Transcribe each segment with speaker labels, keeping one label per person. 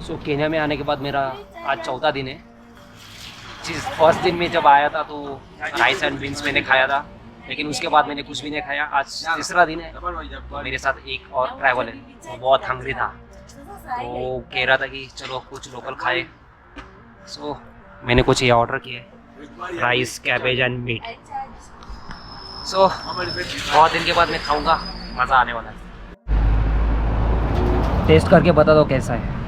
Speaker 1: सो Kenya में आने के बाद मेरा आज चौथा दिन है। चीज़ फर्स्ट दिन में जब आया था तो राइस एंड बीन्स मैंने खाया था, लेकिन उसके बाद मैंने कुछ भी नहीं खाया। आज तीसरा दिन है, तो मेरे साथ एक और ट्रैवल है, वो बहुत हंग्री था, तो कह रहा था कि चलो कुछ लोकल खाए। सो मैंने कुछ ये ऑर्डर किया है, राइस, कैबेज एंड मीट। सो बहुत दिन के बाद मैं खाऊंगा, मज़ा आने वाला है। टेस्ट करके बता दो कैसा है।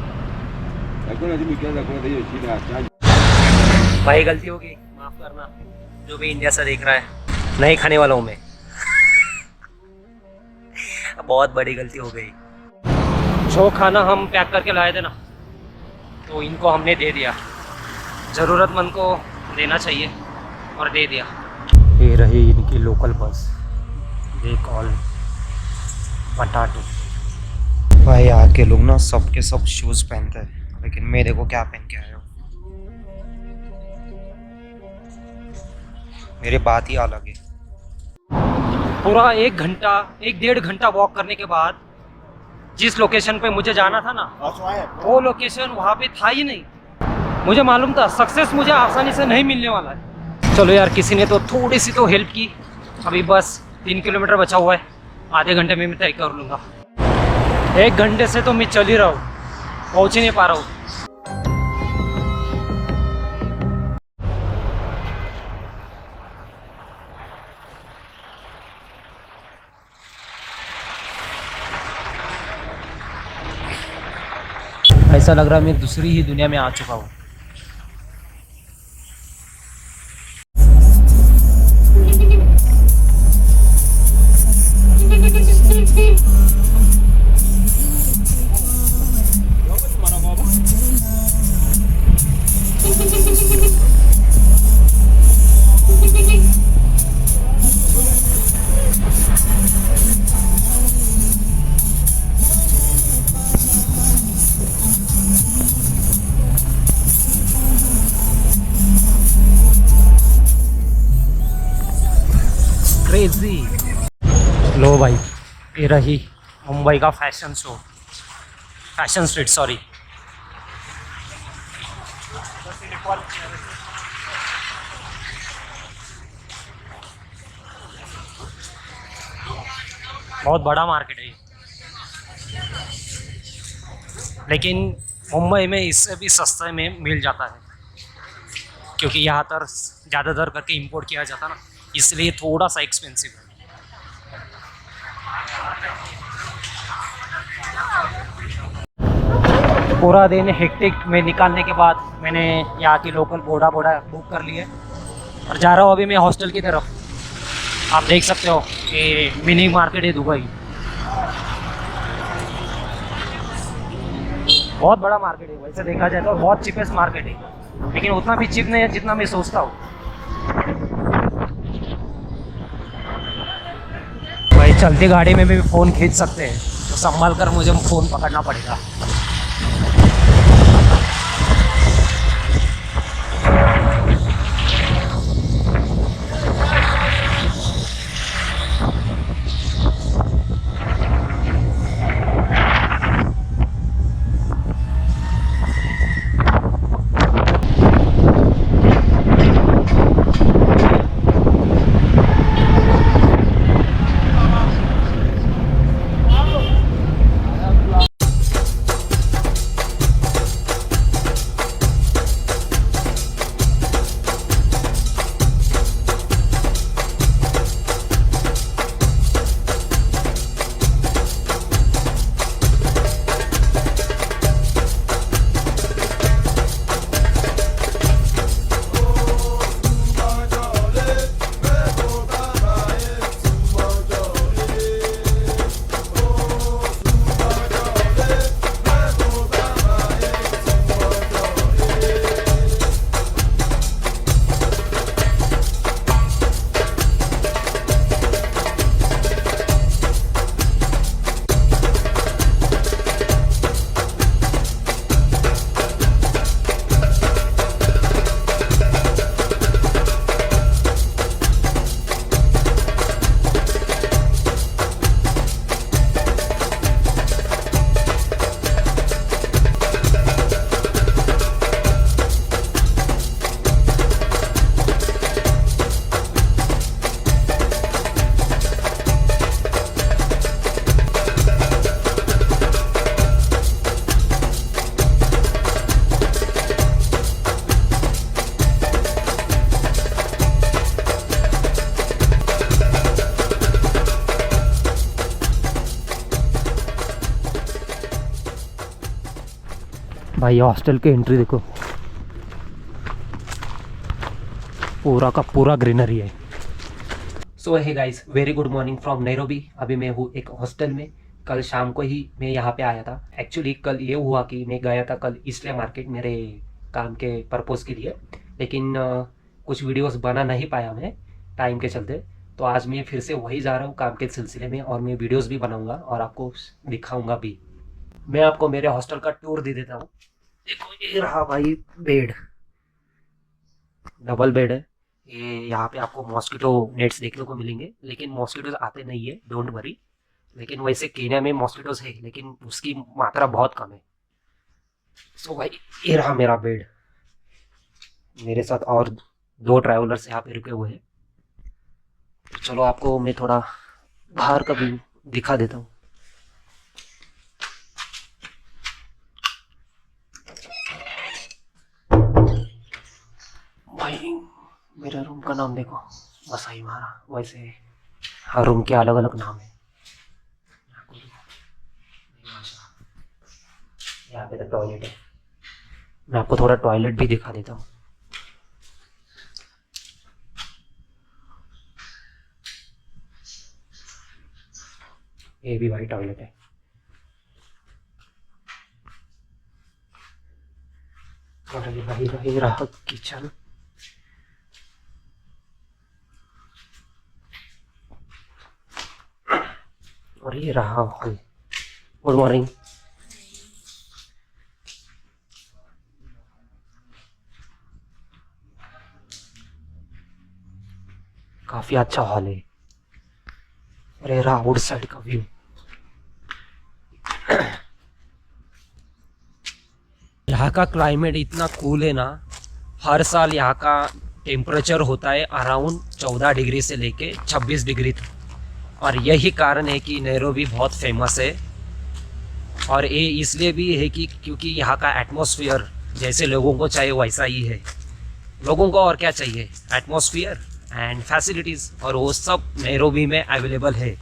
Speaker 1: भाई गलती होगी, माफ करना, जो भी इंडिया से देख रहा है, नहीं खाने वाला हूँ मैं। बहुत बड़ी गलती हो गई। जो खाना हम पैक करके लाए थे ना, तो इनको हमने दे दिया, ज़रूरतमंद को देना चाहिए, और दे दिया। ये रही इनकी local bus, they call potato. भाई यहाँ के लोग ना सबके सब शूज़ पहनते हैं, लेकिन मैं देखो क्या पहन के आया हूँ। मेरी बात ही अलग है। पूरा एक डेढ़ घंटा वॉक करने के बाद जिस लोकेशन पे मुझे जाना था ना, वो लोकेशन वहाँ पे था ही नहीं। मुझे मालूम था सक्सेस मुझे आसानी से नहीं मिलने वाला है। चलो यार, किसी ने तो थोड़ी सी तो हेल्प की। अभी बस 3 किलोमीटर बचा हुआ है, आधे घंटे में मैं तय कर लूँगा। 1 घंटे से तो मैं चल ही रहा हूँ, पहुँच ही नहीं पा रहा हूँ। ऐसा लग रहा है मैं दूसरी ही दुनिया में आ चुका हूँ। क्रेजी। लो भाई, ये रही मुंबई का फैशन स्ट्रीट, सॉरी। बहुत बड़ा मार्केट है ये, लेकिन मुंबई में इससे भी सस्ते में मिल जाता है, क्योंकि यहाँ पर ज़्यादातर करके इंपोर्ट किया जाता ना, इसलिए थोड़ा सा एक्सपेंसिव है। पूरा दिन हेक्टिक में निकालने के बाद मैंने यहाँ की लोकल बोड़ा बुक कर लिए और जा रहा हूँ अभी मैं हॉस्टल की तरफ। आप देख सकते हो कि मिनी मार्केट है दुबई, बहुत बड़ा मार्केट है। वैसे देखा जाए तो बहुत चीपेस्ट मार्केट है, लेकिन उतना भी चीप नहीं है जितना मैं सोचता हूँ। भाई चलती गाड़ी में भी फ़ोन खींच सकते हैं, तो संभाल कर मुझे फ़ोन पकड़ना पड़ेगा। भाई हॉस्टल की एंट्री देखो, पूरा का पूरा ग्रीनरी है। सो है guys, very good morning from Nairobi. अभी मैं हूँ एक हॉस्टल में। कल शाम को ही मैं यहाँ पे आया था। एक्चुअली कल ये हुआ कि मैं गया था कल इसलिए मार्केट मेरे काम के पर्पज़ के लिए, लेकिन कुछ वीडियोस बना नहीं पाया मैं टाइम के चलते। तो आज मैं फिर से वही जा रहा हूँ काम के सिलसिले में, और मैं वीडियोस भी बनाऊंगा और आपको दिखाऊंगा भी। मैं आपको मेरे हॉस्टल का टूर दे देता हूँ। देखो ये रहा भाई बेड, डबल बेड है ये। यहाँ पे आपको मॉस्किटो नेट्स देखने को मिलेंगे, लेकिन मॉस्किटोज आते नहीं है, डोंट वरी। लेकिन वैसे केन्या में मॉस्किटोज है, लेकिन उसकी मात्रा बहुत कम है। सो भाई ये रहा मेरा बेड। मेरे साथ और दो ट्रैवलर्स यहाँ पे रुके हुए हैं। तो चलो आपको मैं थोड़ा बाहर का व्यू दिखा देता हूँ। भाई मेरे रूम का नाम देखो, वसाई मारा। वैसे हर रूम के अलग अलग नाम है। यहाँ पे तो टॉयलेट है, मैं आपको थोड़ा टॉयलेट भी दिखा देता हूँ। ये भी भाई टॉयलेट है। और ये भाई रहा किचन। और ये रहा हॉल। Good morning. काफी अच्छा हॉल है। और ये रहा आउट साइड का व्यू। यहाँ का क्लाइमेट इतना कूल है ना। हर साल यहाँ का टेम्परेचर होता है अराउंड 14 डिग्री से लेके 26 डिग्री तक। और यही कारण है कि नैरोबी बहुत फेमस है। और ये इसलिए भी है कि क्योंकि यहाँ का एटमॉस्फेयर जैसे लोगों को चाहिए वैसा ही है। लोगों को और क्या चाहिए, एटमॉस्फेयर एंड फैसिलिटीज़, और वो सब नैरोबी में अवेलेबल है।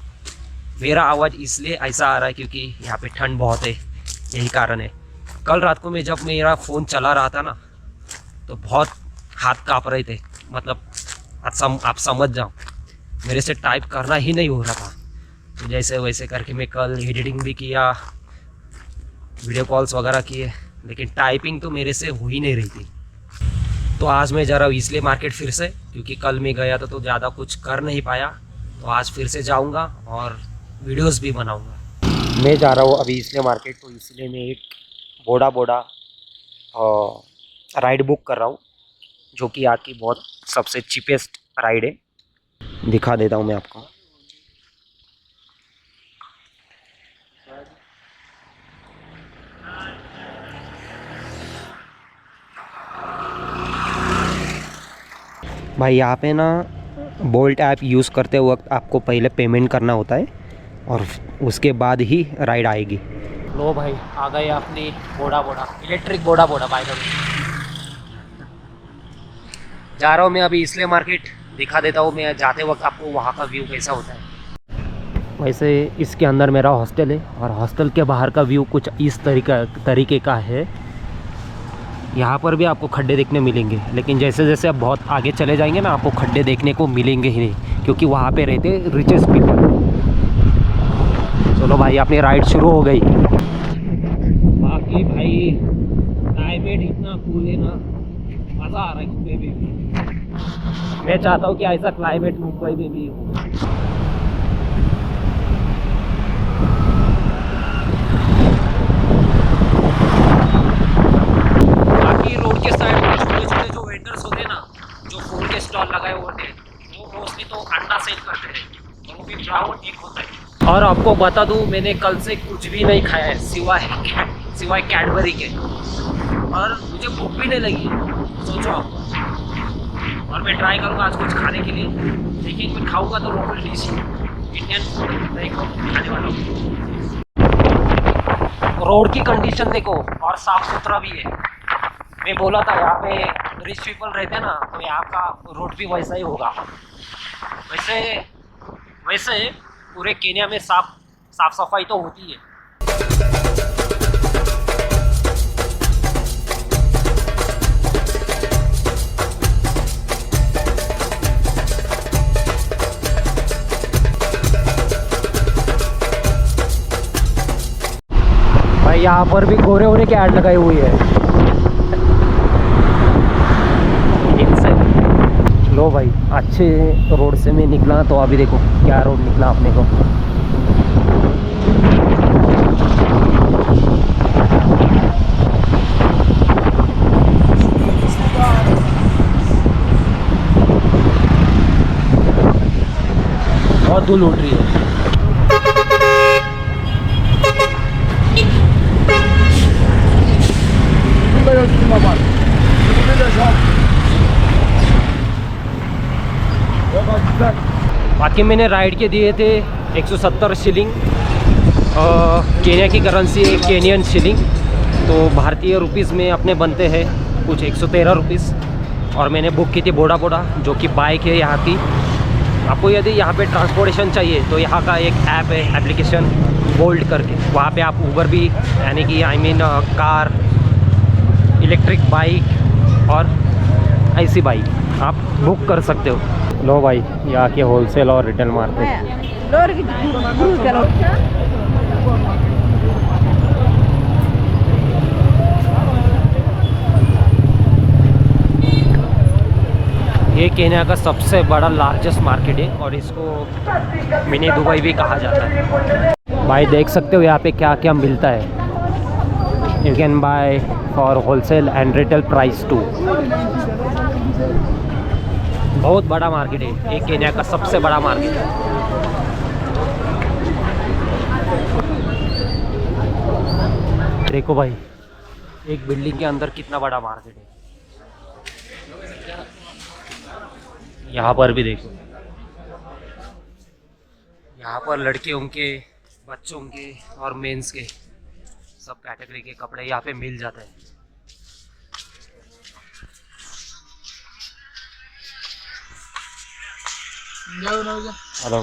Speaker 1: मेरा आवाज़ इसलिए ऐसा आ रहा है क्योंकि यहाँ पे ठंड बहुत है, यही कारण है। कल रात को मैं जब मेरा फ़ोन चला रहा था ना, तो बहुत हाथ काँप रहे थे। मतलब आप समझ जाओ, मेरे से टाइप करना ही नहीं हो रहा था। तो जैसे वैसे करके मैं कल एडिटिंग भी किया, वीडियो कॉल्स वगैरह किए, लेकिन टाइपिंग तो मेरे से हो ही नहीं रही थी। तो आज मैं जा रहा हूँ इसलिए मार्केट फिर से, क्योंकि कल मैं गया था तो ज़्यादा कुछ कर नहीं पाया। तो आज फिर से जाऊँगा और वीडियोस भी बनाऊँगा। मैं जा रहा हूँ अभी इसलिए मार्केट, तो इसलिए मैं एक बोड़ा राइड बुक कर रहा हूँ, जो कि यहाँ की बहुत सबसे चीपेस्ट राइड है। दिखा देता हूँ मैं आपको। भाई यहाँ पे ना बोल्ट ऐप यूज़ करते वक्त आपको पहले पेमेंट करना होता है और उसके बाद ही राइड आएगी। लो भाई आ गए अपनी बोड़ा इलेक्ट्रिक बोड़ा बाय द वे। जा रहा हूँ मैं अभी इसलिए मार्केट, दिखा देता हूँ मैं जाते वक्त आपको वहाँ का व्यू कैसा होता है। वैसे इसके अंदर मेरा हॉस्टल है, और हॉस्टल के बाहर का व्यू कुछ इस तरीके का है। यहाँ पर भी आपको खड्डे देखने मिलेंगे, लेकिन जैसे जैसे आप बहुत आगे चले जाएंगे ना, आपको खड्डे देखने को मिलेंगे ही नहीं, क्योंकि वहाँ पे रहते रिचेस्ट पीपल। चलो भाई अपनी राइड शुरू हो गई। बाकी भाई क्लाइमेट इतना कूल है ना, मज़ा आ रहा है मुंबई में भी। मैं चाहता हूँ कि ऐसा क्लाइमेट मुंबई में भी हो। बाकी रोड के साइड में छोटे छोटे जो वेंडर्स होते हैं ना, जो फूड के स्टॉल लगाए होते हैं, वो मोस्टली तो अंडा सेल करते हैं, और वो भी ब्राउन एग होता है। और आपको बता दूं, मैंने कल से कुछ भी नहीं खाया है सिवाय कैडबरी के, और मुझे भूख भी नहीं लगी, सोचो आप। और मैं ट्राई करूँगा आज कुछ खाने के लिए, लेकिन मैं खाऊँगा तो लोकल डिश, इंडियन फूड नहीं खाने वाला हूँ। रोड की कंडीशन देखो, और साफ सुथरा भी है। मैं बोला था यहाँ पे रिच पीपल रहते हैं ना, तो यहाँ का रोड भी वैसा ही होगा। वैसे पूरे केन्या में साफ सफाई तो होती है। यहाँ पर भी गोरे होने की ऐड लगाई हुई है इनसे। लो भाई, अच्छे रोड से मैं निकला तो अभी देखो क्या रोड निकला अपने को। बहुत धूल उठ रही है। बाकी मैंने राइड के दिए थे 170 शिलिंग, केन्या की करेंसी है केनियन शिलिंग, तो भारतीय रुपीज़ में अपने बनते हैं कुछ 113 रुपीज़। और मैंने बुक की थी बोडा बोडा, जो कि बाइक है यहाँ की। आपको यदि यहाँ पे ट्रांसपोर्टेशन चाहिए तो यहाँ का एक ऐप है, एप्लीकेशन बोल्ट करके, वहाँ पे आप ऊबर भी, यानी कि I mean car, electric bike और ऐसी बाइक आप बुक कर सकते हो। लो भाई, यहाँ के होलसेल और रिटेल मार्केट। ये केन्या का सबसे बड़ा लार्जेस्ट मार्केट है और इसको मिनी दुबई भी कहा जाता है। भाई देख सकते हो यहाँ पे क्या क्या मिलता है। You can buy for wholesale and retail price too. बहुत बड़ा मार्केट है, ये केन्या का सबसे बड़ा मार्केट है। देखो भाई, एक बिल्डिंग के अंदर कितना बड़ा मार्केट है। यहाँ पर भी देखो, यहाँ पर लड़कियों के, बच्चों के और मेंस के सब कैटेगरी के कपड़े यहाँ पे मिल जाते हैं। हेलो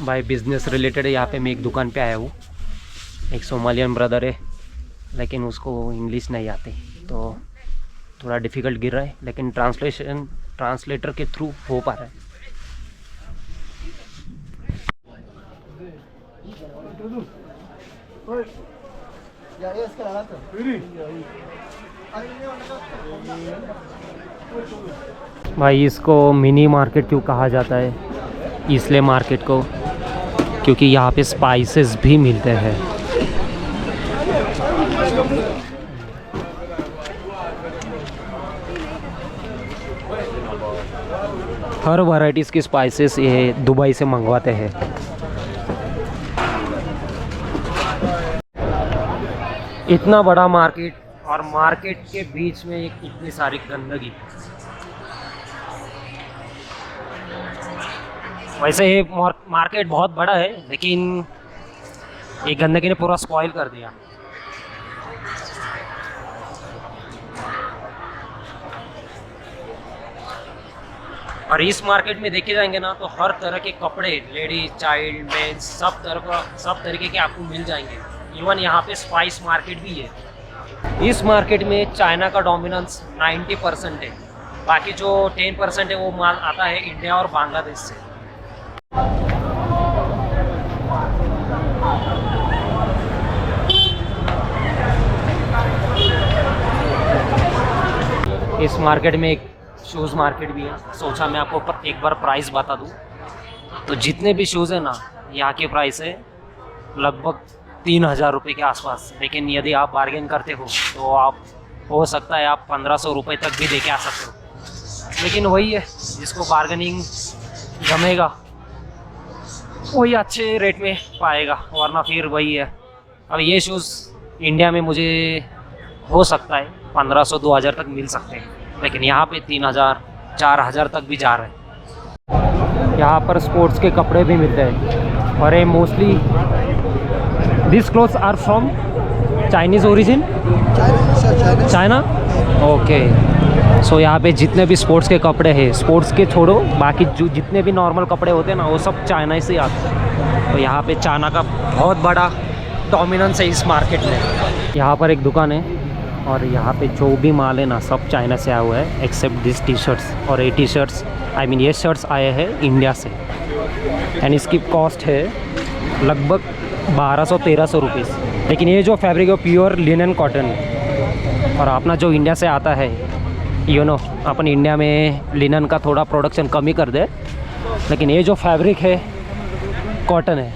Speaker 1: भाई बिजनेस रिलेटेड यहाँ पे मैं एक दुकान पे आया हूँ। एक सोमालियन ब्रदर है, लेकिन उसको इंग्लिश नहीं आती तो थोड़ा डिफ़िकल्ट गिर रहा है, लेकिन ट्रांसलेटर के थ्रू हो पा रहा है। भाई इसको मिनी मार्केट क्यों कहा जाता है, इसलिए मार्केट को क्योंकि यहाँ पे स्पाइसेस भी मिलते हैं। हर वैरायटीज़ की स्पाइसेस ये दुबई से मंगवाते हैं। इतना बड़ा मार्केट और मार्केट के बीच में एक इतनी सारी गंदगी। वैसे ये मार्केट बहुत बड़ा है, लेकिन ये गंदगी ने पूरा स्पॉइल कर दिया। और इस मार्केट में देखे जाएंगे ना तो हर तरह के कपड़े, लेडीज, चाइल्ड, मेंस, सब तरीके के आपको मिल जाएंगे। इवन यहाँ पे स्पाइस मार्केट भी है। इस मार्केट में चाइना का डोमिनेंस 90% है, बाकी जो 10% है वो माल आता है इंडिया और बांग्लादेश से। इस मार्केट में एक शूज़ मार्केट भी है। सोचा मैं आपको एक बार प्राइस बता दूं, तो जितने भी शूज़ है ना, यहाँ की प्राइस है लगभग 3000 रुपये के आसपास। लेकिन यदि आप बार्गेन करते हो तो आप, हो सकता है आप 1500 रुपये तक भी दे के आ सकते हो। लेकिन वही है, जिसको बार्गेनिंग जमेगा वही अच्छे रेट में पाएगा, वरना फिर वही है। अब ये शूज़ इंडिया में मुझे हो सकता है 1500-2000 तक मिल सकते हैं, लेकिन यहाँ पे 3000-4000 तक भी जा रहे हैं। यहाँ पर स्पोर्ट्स के कपड़े भी मिलते हैं और ये mostly this clothes are from Chinese origin, China. Okay, so यहाँ पे जितने भी स्पोर्ट्स के कपड़े हैं, स्पोर्ट्स के छोड़ो, बाकी जो जितने भी नॉर्मल कपड़े होते हैं ना, वो सब चाइना से आते हैं। तो यहाँ पे चाइना का बहुत बड़ा डोमिनेंस है इस मार्केट में। यहाँ पर एक दुकान है और यहाँ पे जो भी माल है ना सब चाइना से आया हुआ है एक्सेप्ट दिस टी शर्ट्स। और ये टी शर्ट्स आई मीन ये शर्ट्स आए हैं इंडिया से एंड इसकी कॉस्ट है लगभग 1200-1300 रुपीज़। लेकिन ये जो फैब्रिक है प्योर लिनन कॉटन और अपना जो इंडिया से आता है अपन इंडिया में लिनन का थोड़ा प्रोडक्शन कम ही कर दे, लेकिन ये जो फैब्रिक है कॉटन है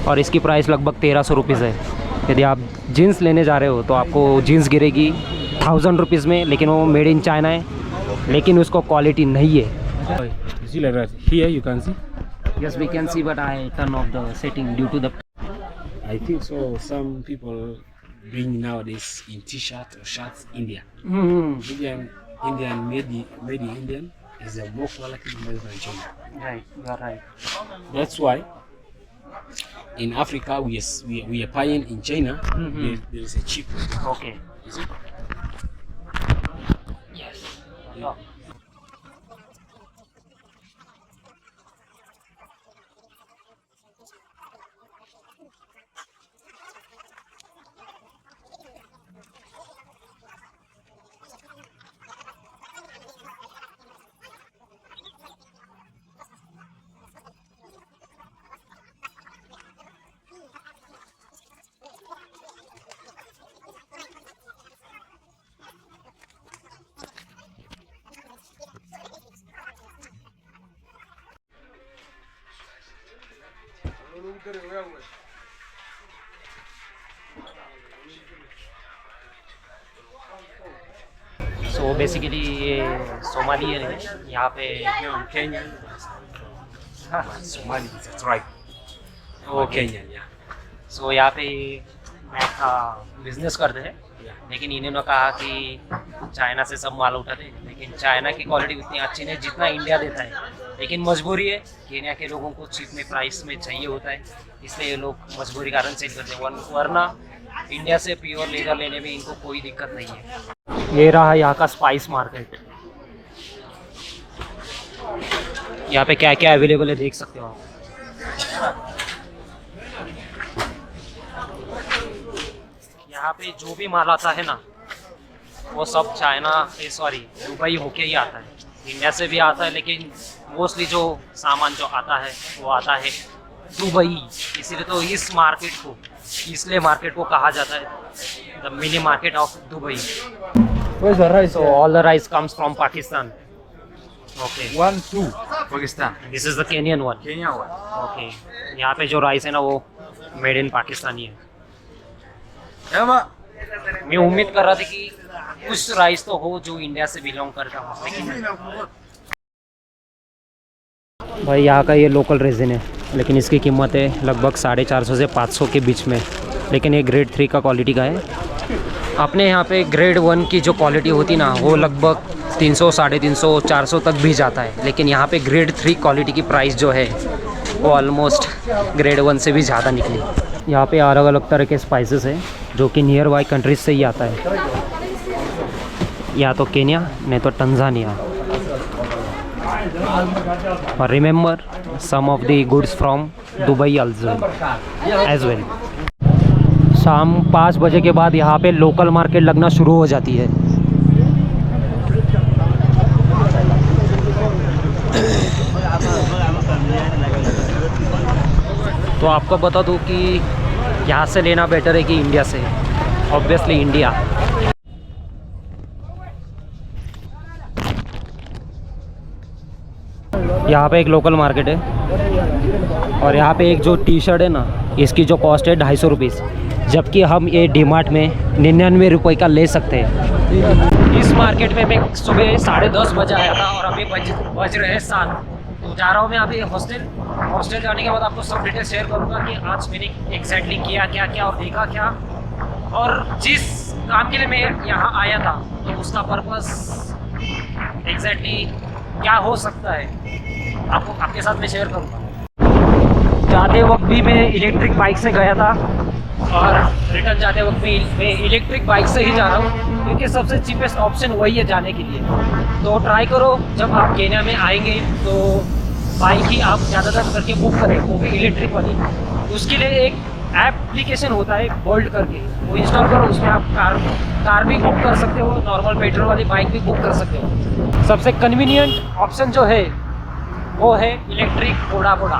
Speaker 1: और इसकी प्राइस लगभग 1300 रुपीज़ है। यदि आप जीन्स लेने जा रहे हो तो आपको जीन्स गिरेगी 1000 रुपीज़ में, लेकिन वो मेड इन चाइना है, लेकिन उसको क्वालिटी नहीं है।
Speaker 2: See like that. Here you can see.
Speaker 1: Yes, we can see, but I turn off the setting due to the.
Speaker 2: I think so. Some people bring nowadays in T-shirt or shirts India. Indian made in Indian is a more quality made than China.
Speaker 1: Right, you are right.
Speaker 2: That's why in Africa we are buying in China. There is a cheap.
Speaker 1: Okay.
Speaker 2: Is it?
Speaker 1: Yes.
Speaker 2: Yeah.
Speaker 1: So basically ये Somalian है यहाँ पे।
Speaker 2: Kenyan. Somali. That's right.
Speaker 1: Okay.
Speaker 2: Kenyan. Yeah.
Speaker 1: सो यहाँ पे मैं का business करते हैं,
Speaker 2: Yeah.
Speaker 1: लेकिन इन्होंने कहा कि चाइना से सब माल उठाते हैं, लेकिन चाइना की क्वालिटी उतनी अच्छी नहीं जितना इंडिया देता है। लेकिन मजबूरी है, केन्या के लोगों को चीप में प्राइस में चाहिए होता है, इसलिए ये लोग मजबूरी कारण सेल करते हैं, वरना इंडिया से प्योर लेदर लेने में इनको कोई दिक्कत नहीं है। ये रहा यहाँ का स्पाइस मार्केट। यहाँ पे क्या क्या अवेलेबल है देख सकते हो आप। यहाँ पे जो भी माल आता है ना वो सब चाइना दुबई होके ही आता है। इंडिया से भी आता है, लेकिन मोस्टली जो सामान जो आता है वो आता है दुबई। इसीलिए तो इसलिए मार्केट को कहा जाता है the mini market of Dubai.
Speaker 3: Where's the rice?
Speaker 1: So all the rice comes from Pakistan. Okay.
Speaker 4: 1, 2, Pakistan.
Speaker 1: This is the Kenyan one.
Speaker 4: Kenya one.
Speaker 1: Okay. यहाँ पे जो राइस है ना वो मेड इन पाकिस्तानी है।
Speaker 4: Emma.
Speaker 1: मैं उम्मीद कर रहा था कि कुछ राइस तो हो जो इंडिया से बिलोंग करता हो, लेकिन भाई यहाँ का ये लोकल रेजिन है, लेकिन इसकी कीमत है लगभग 450 से 500 के बीच में, लेकिन ये ग्रेड 3 का क्वालिटी का है। अपने यहाँ पे ग्रेड 1 की जो क्वालिटी होती ना वो लगभग 300, 350, 400 तक भी जाता है, लेकिन यहाँ पे ग्रेड 3 क्वालिटी की प्राइस जो है वो ऑलमोस्ट ग्रेड 1 से भी ज़्यादा निकली। यहाँ पे अलग अलग तरह के स्पाइसेस हैं जो कि नियर बाई कंट्रीज से ही आता है, या तो केन्या नहीं तो टंजानिया। और remember some of the goods from Dubai as well. शाम 5 बजे के बाद यहाँ पे लोकल मार्केट लगना शुरू हो जाती है। तो आपको बता दूँ कि यहाँ से लेना बेटर है कि इंडिया से। Obviously India. यहाँ पे एक लोकल मार्केट है और यहाँ पे एक जो टी शर्ट है ना इसकी जो कॉस्ट है 250 रुपीज़, जबकि हम ये डीमार्ट में 99 रुपये का ले सकते हैं। इस मार्केट में मैं सुबह 10:30 बजे आया था और अभी बज रहे हैं 7। तो जा रहा हूँ मैं अभी हॉस्टल जाने के बाद आपको सब डिटेल शेयर करूँगा कि आज मैंने एग्जैक्टली किया क्या और देखा क्या, और जिस काम के लिए मैं यहाँ आया था तो उसका पर्पस एग्जैक्टली क्या हो सकता है आपके साथ मैं शेयर करूँगा। जाते वक्त भी मैं इलेक्ट्रिक बाइक से गया था और रिटर्न जाते वक्त भी मैं इलेक्ट्रिक बाइक से ही जा रहा हूँ, क्योंकि सबसे चीपेस्ट ऑप्शन वही है जाने के लिए। तो ट्राई करो जब आप केन्या में आएंगे तो बाइक ही आप ज़्यादातर करके बुक करें, वो भी इलेक्ट्रिक वाली। उसके लिए एक एप्लीकेशन होता है बोल्ट करके, वो इंस्टॉल करो, उसमें आप कार भी बुक कर सकते हो, नॉर्मल पेट्रोल वाली बाइक भी बुक कर सकते हो। सबसे कन्वीनियंट ऑप्शन जो है वो है इलेक्ट्रिक ओडा पोडा।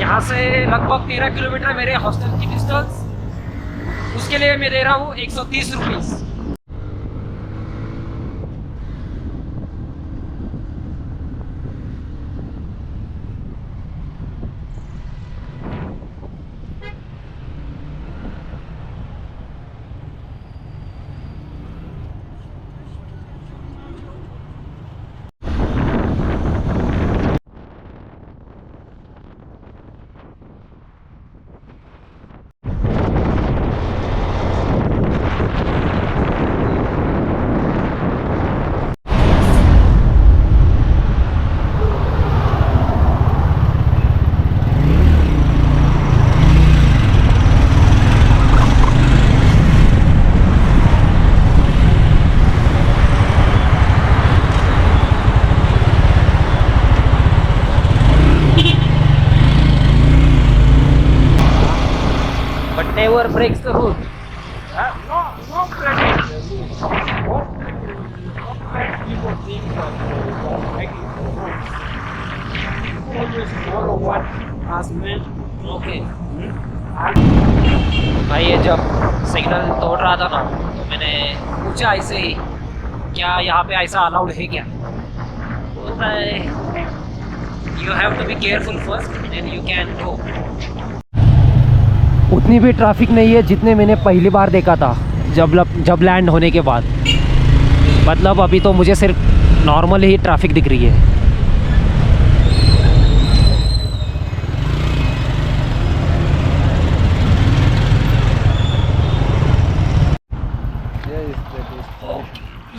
Speaker 1: यहाँ से लगभग 13 किलोमीटर मेरे हॉस्टल की डिस्टेंस, उसके लिए मैं दे रहा हूँ 130 rupees. Never breaks the rule.
Speaker 3: No credit. People think that making always follow what has meant.
Speaker 1: Okay भाई, ये जब सिग्नल तोड़ रहा था ना तो मैंने पूछा ऐसे ही, क्या यहाँ पे ऐसा अलाउड है क्या? बोलता है you have to be careful first then you can go. उतनी भी ट्रैफिक नहीं है जितने मैंने पहली बार देखा था जब लैंड होने के बाद। मतलब अभी तो मुझे सिर्फ नॉर्मल ही ट्रैफिक दिख रही है।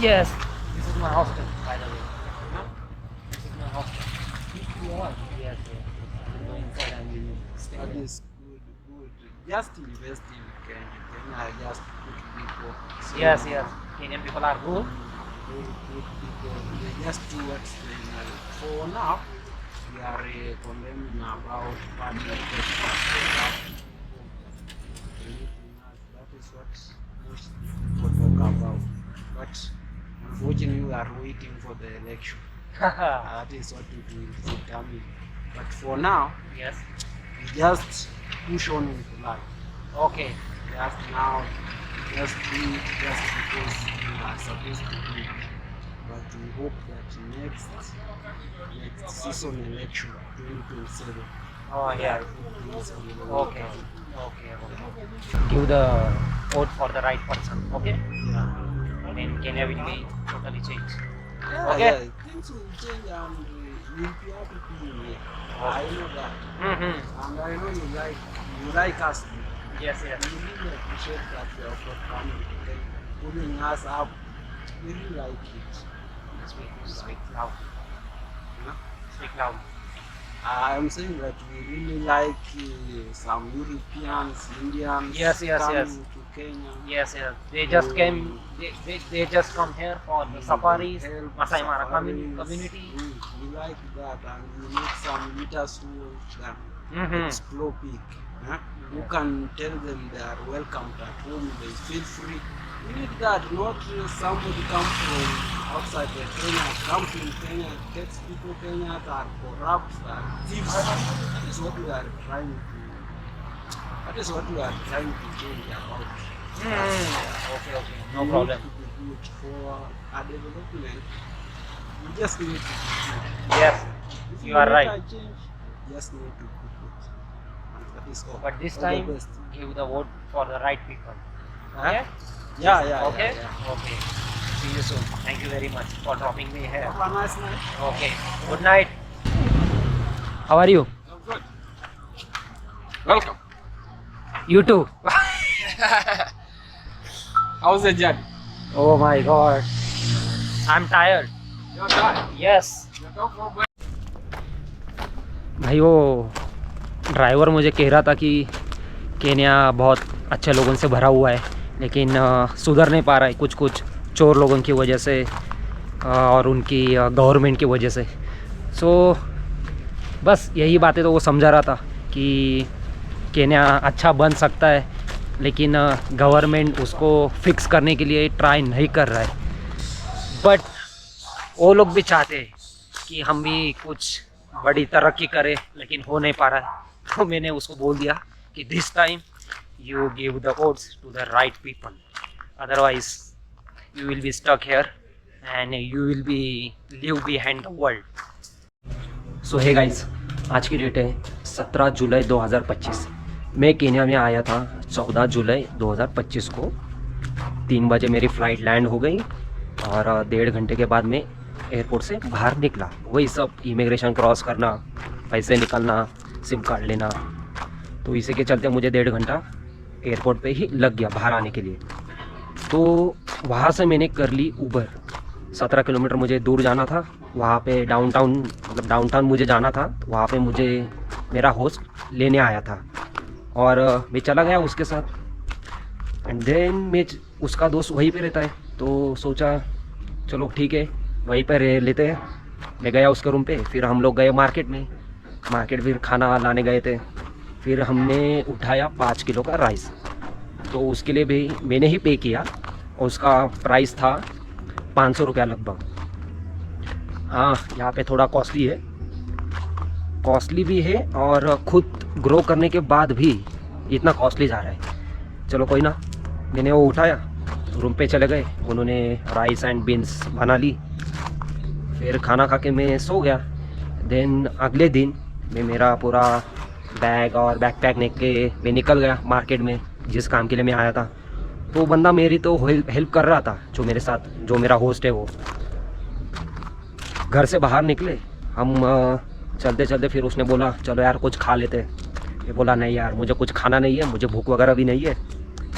Speaker 1: Yes, this is my hostel, by the way. This is my hostel. If you want, yes, yes. I will go inside and we will stay.
Speaker 3: That is good. Just invest in Kenya. Just good people. So
Speaker 1: Yes, yes. Kenyan people are good.
Speaker 3: good people. They just do what's necessary. For now, we are condemning about party that is what most people talk about. But unfortunately, we are waiting for the election. That is what it will determine. But for now,
Speaker 1: Yes.
Speaker 3: we just push on with life.
Speaker 1: Okay.
Speaker 3: Just now, just do it just because we are supposed to do it. But we hope that next season election, 2027.
Speaker 1: Oh, yeah.
Speaker 3: things will work
Speaker 1: Okay.
Speaker 3: out.
Speaker 1: Okay. Give the vote for the right person. Okay.
Speaker 3: Yeah.
Speaker 1: Then Kenya will be totally changed.
Speaker 3: Yeah,
Speaker 1: Okay.
Speaker 3: yeah, things will change and we'll be happy being here. I know that.
Speaker 1: Mm-hmm.
Speaker 3: And I know you like us.
Speaker 1: Yes, yes.
Speaker 3: We really appreciate that you have coming, pulling us up. We really like it.
Speaker 1: Speak loud.
Speaker 3: You know?
Speaker 1: Speak loud.
Speaker 3: I'm saying that we really like some Europeans, Indians
Speaker 1: Yes, yes,
Speaker 3: coming
Speaker 1: yes.
Speaker 3: to Kenya.
Speaker 1: Yes, yes. They just came. They just come here for the safaris,
Speaker 3: Help
Speaker 1: Masai Mara
Speaker 3: safaris.
Speaker 1: community.
Speaker 3: We like that, and we need some leaders who can
Speaker 1: Mm-hmm.
Speaker 3: explore peak. Who can tell them they are welcomed at home, they feel free. We need that, not somebody come from outside the Kenya, come to Kenya, takes people Kenya are corrupt, are thieves. That is what we are trying to change about.
Speaker 1: Okay, okay. No
Speaker 3: We
Speaker 1: problem.
Speaker 3: need to be good for our development. We just need to be good.
Speaker 1: Yes,
Speaker 3: If
Speaker 1: you are
Speaker 3: make
Speaker 1: right.
Speaker 3: a change, we just need to be good. And that is all.
Speaker 1: But this
Speaker 3: All the
Speaker 1: time,
Speaker 3: best.
Speaker 1: give the vote for the right people.
Speaker 3: Huh?
Speaker 1: Okay?
Speaker 3: Yeah.
Speaker 1: Okay?
Speaker 3: Yeah.
Speaker 1: Okay. See you soon. Thank you very much for dropping me here.
Speaker 3: Have a nice night.
Speaker 1: Okay. Good night. How are you?
Speaker 4: Good. Welcome.
Speaker 1: You too.
Speaker 4: How's the journey?
Speaker 1: Oh my God. I'm tired.
Speaker 4: You're done.
Speaker 1: Yes.
Speaker 4: You're done for
Speaker 1: भाई वो driver मुझे कह रहा था कि Kenya बहुत अच्छे लोगों से भरा हुआ है, लेकिन सुधर नहीं पा रहा है कुछ चोर लोगों की वजह से और उनकी गवर्नमेंट की वजह से। सो बस यही बातें तो वो समझा रहा था कि केन्या अच्छा बन सकता है, लेकिन गवर्नमेंट उसको फिक्स करने के लिए ट्राई नहीं कर रहा है। बट वो लोग भी चाहते हैं कि हम भी कुछ बड़ी तरक्की करें, लेकिन हो नहीं पा रहा है। तो मैंने उसको बोल दिया कि this time you give the votes to the right people, otherwise you will be stuck here and you will be leave behind the world. So hey guys, आज की डेट है 17 जुलाई 2025। मैं केन्या में आया था 14 जुलाई 2025 को। 3 बजे मेरी फ़्लाइट लैंड हो गई और 1.5 घंटे के बाद मैं एयरपोर्ट से बाहर निकला। वही सब इमिग्रेशन क्रॉस करना, पैसे निकालना, सिम कार्ड लेना, तो इसी के चलते मुझे 1.5 घंटा एयरपोर्ट पे ही लग गया बाहर आने के लिए। तो वहाँ से मैंने कर ली उबर। 17 किलोमीटर मुझे दूर जाना था, वहाँ पे डाउनटाउन मुझे जाना था। वहाँ पे मुझे मेरा होस्ट लेने आया था और मैं चला गया उसके साथ। एंड देन मैं उसका दोस्त वहीं पे रहता है, तो सोचा चलो ठीक है वहीं पर रह लेते हैं। मैं गया उसके रूम पे, फिर हम लोग गए मार्केट फिर खाना लाने गए थे। फिर हमने उठाया 5 किलो का राइस, तो उसके लिए भी मैंने ही पे किया और उसका प्राइस था 500 रुपया लगभग। हाँ, यहाँ पे थोड़ा कॉस्टली भी है और खुद ग्रो करने के बाद भी इतना कॉस्टली जा रहा है। चलो कोई ना, मैंने वो उठाया, रूम पे चले गए, उन्होंने राइस एंड बीन्स बना ली। फिर खाना खा के मैं सो गया। देन अगले दिन मैं मेरा पूरा बैग और बैकपैक लेके मैं निकल गया मार्केट में, जिस काम के लिए मैं आया था। तो बंदा मेरी तो हेल्प कर रहा था, जो मेरे साथ जो मेरा होस्ट है वो। घर से बाहर निकले हम, चलते चलते फिर उसने बोला चलो यार कुछ खा लेते हैं। मैं बोला नहीं यार, मुझे कुछ खाना नहीं है, मुझे भूख वगैरह भी नहीं है,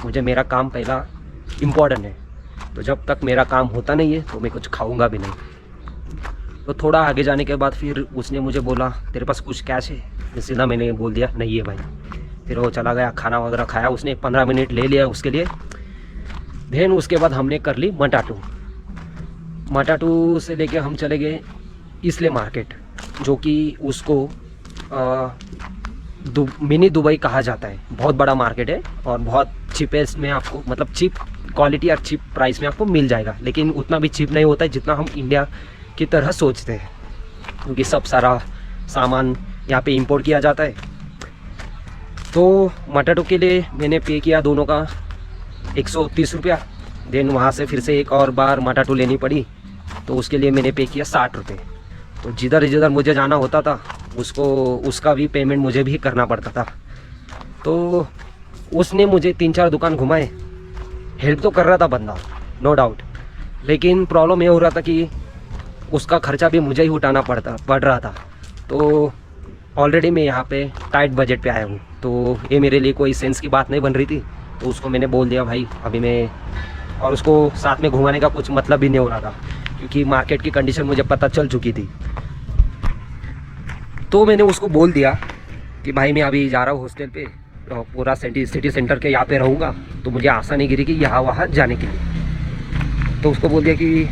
Speaker 1: मुझे मेरा काम पहला इम्पोर्टेंट है। तो जब तक मेरा काम होता नहीं है तो मैं कुछ खाऊंगा भी नहीं। तो थोड़ा आगे जाने के बाद फिर उसने मुझे बोला तेरे पास कुछ कैश है? सीधा मैंने बोल दिया नहीं है भाई। फिर वो चला गया, खाना वगैरह खाया उसने, 15 मिनट ले लिया उसके लिए। देन उसके बाद हमने कर ली मटाटू से लेके हम चले गए इसलिए मार्केट, जो कि उसको मिनी दुबई कहा जाता है। बहुत बड़ा मार्केट है और बहुत चीपेस्ट में आपको, मतलब चीप क्वालिटी और चीप प्राइस में आपको मिल जाएगा। लेकिन उतना भी चीप नहीं होता है जितना हम इंडिया की तरह सोचते हैं, क्योंकि सब सारा सामान यहाँ पे इंपोर्ट किया जाता है। तो मटाटो के लिए मैंने पे किया दोनों का 130 रुपया। देन वहाँ से फिर से एक और बार मटाटो लेनी पड़ी, तो उसके लिए मैंने पे किया 60 रुपये। तो जिधर मुझे जाना होता था उसका भी पेमेंट मुझे भी करना पड़ता था। तो उसने मुझे 3-4 दुकान घुमाए। हेल्प तो कर रहा था बंदा, नो डाउट, लेकिन प्रॉब्लम ये हो रहा था कि उसका खर्चा भी मुझे ही उठाना पड़ रहा था। तो ऑलरेडी मैं यहाँ पे टाइट बजट पे आया हूँ, तो ये मेरे लिए कोई सेंस की बात नहीं बन रही थी। तो उसको मैंने बोल दिया भाई अभी मैं, और उसको साथ में घुमाने का कुछ मतलब भी नहीं हो रहा था, क्योंकि मार्केट की कंडीशन मुझे पता चल चुकी थी। तो मैंने उसको बोल दिया कि भाई मैं अभी जा रहा हूँ हॉस्टल पे, पूरा सिटी सेंटर के यहाँ पे रहूँगा, तो मुझे आसानी गिरी कि यहाँ वहाँ जाने के लिए। तो उसको बोल दिया कि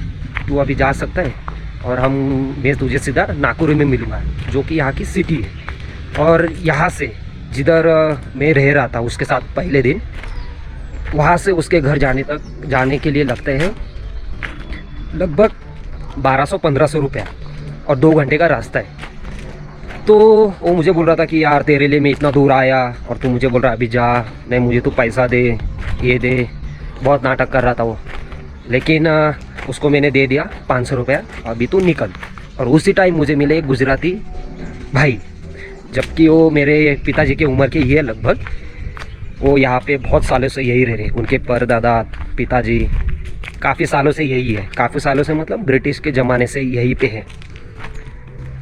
Speaker 1: तू अभी जा सकता है और मैं तुझे सीधा नागपुर में मिलूँगा, जो कि यहाँ की सिटी है। और यहाँ से जिधर मैं रह रहा था उसके साथ पहले दिन, वहाँ से उसके घर जाने के लिए लगते हैं लगभग 1200-1500 रुपया और 2 घंटे का रास्ता है। तो वो मुझे बोल रहा था कि यार तेरे लिए मैं इतना दूर आया और तू मुझे बोल रहा अभी जा, नहीं मुझे तू पैसा दे, ये दे। बहुत नाटक कर रहा था वो, लेकिन उसको मैंने दे दिया 500 रुपया, अभी तू निकल। और उसी टाइम मुझे मिले एक गुजराती भाई, जबकि वो मेरे पिताजी की उम्र के ही है लगभग। वो यहाँ पे बहुत सालों से यही रह रहे, उनके परदादा पिताजी काफ़ी सालों से यही है, काफ़ी सालों से मतलब ब्रिटिश के ज़माने से यहीं पे है।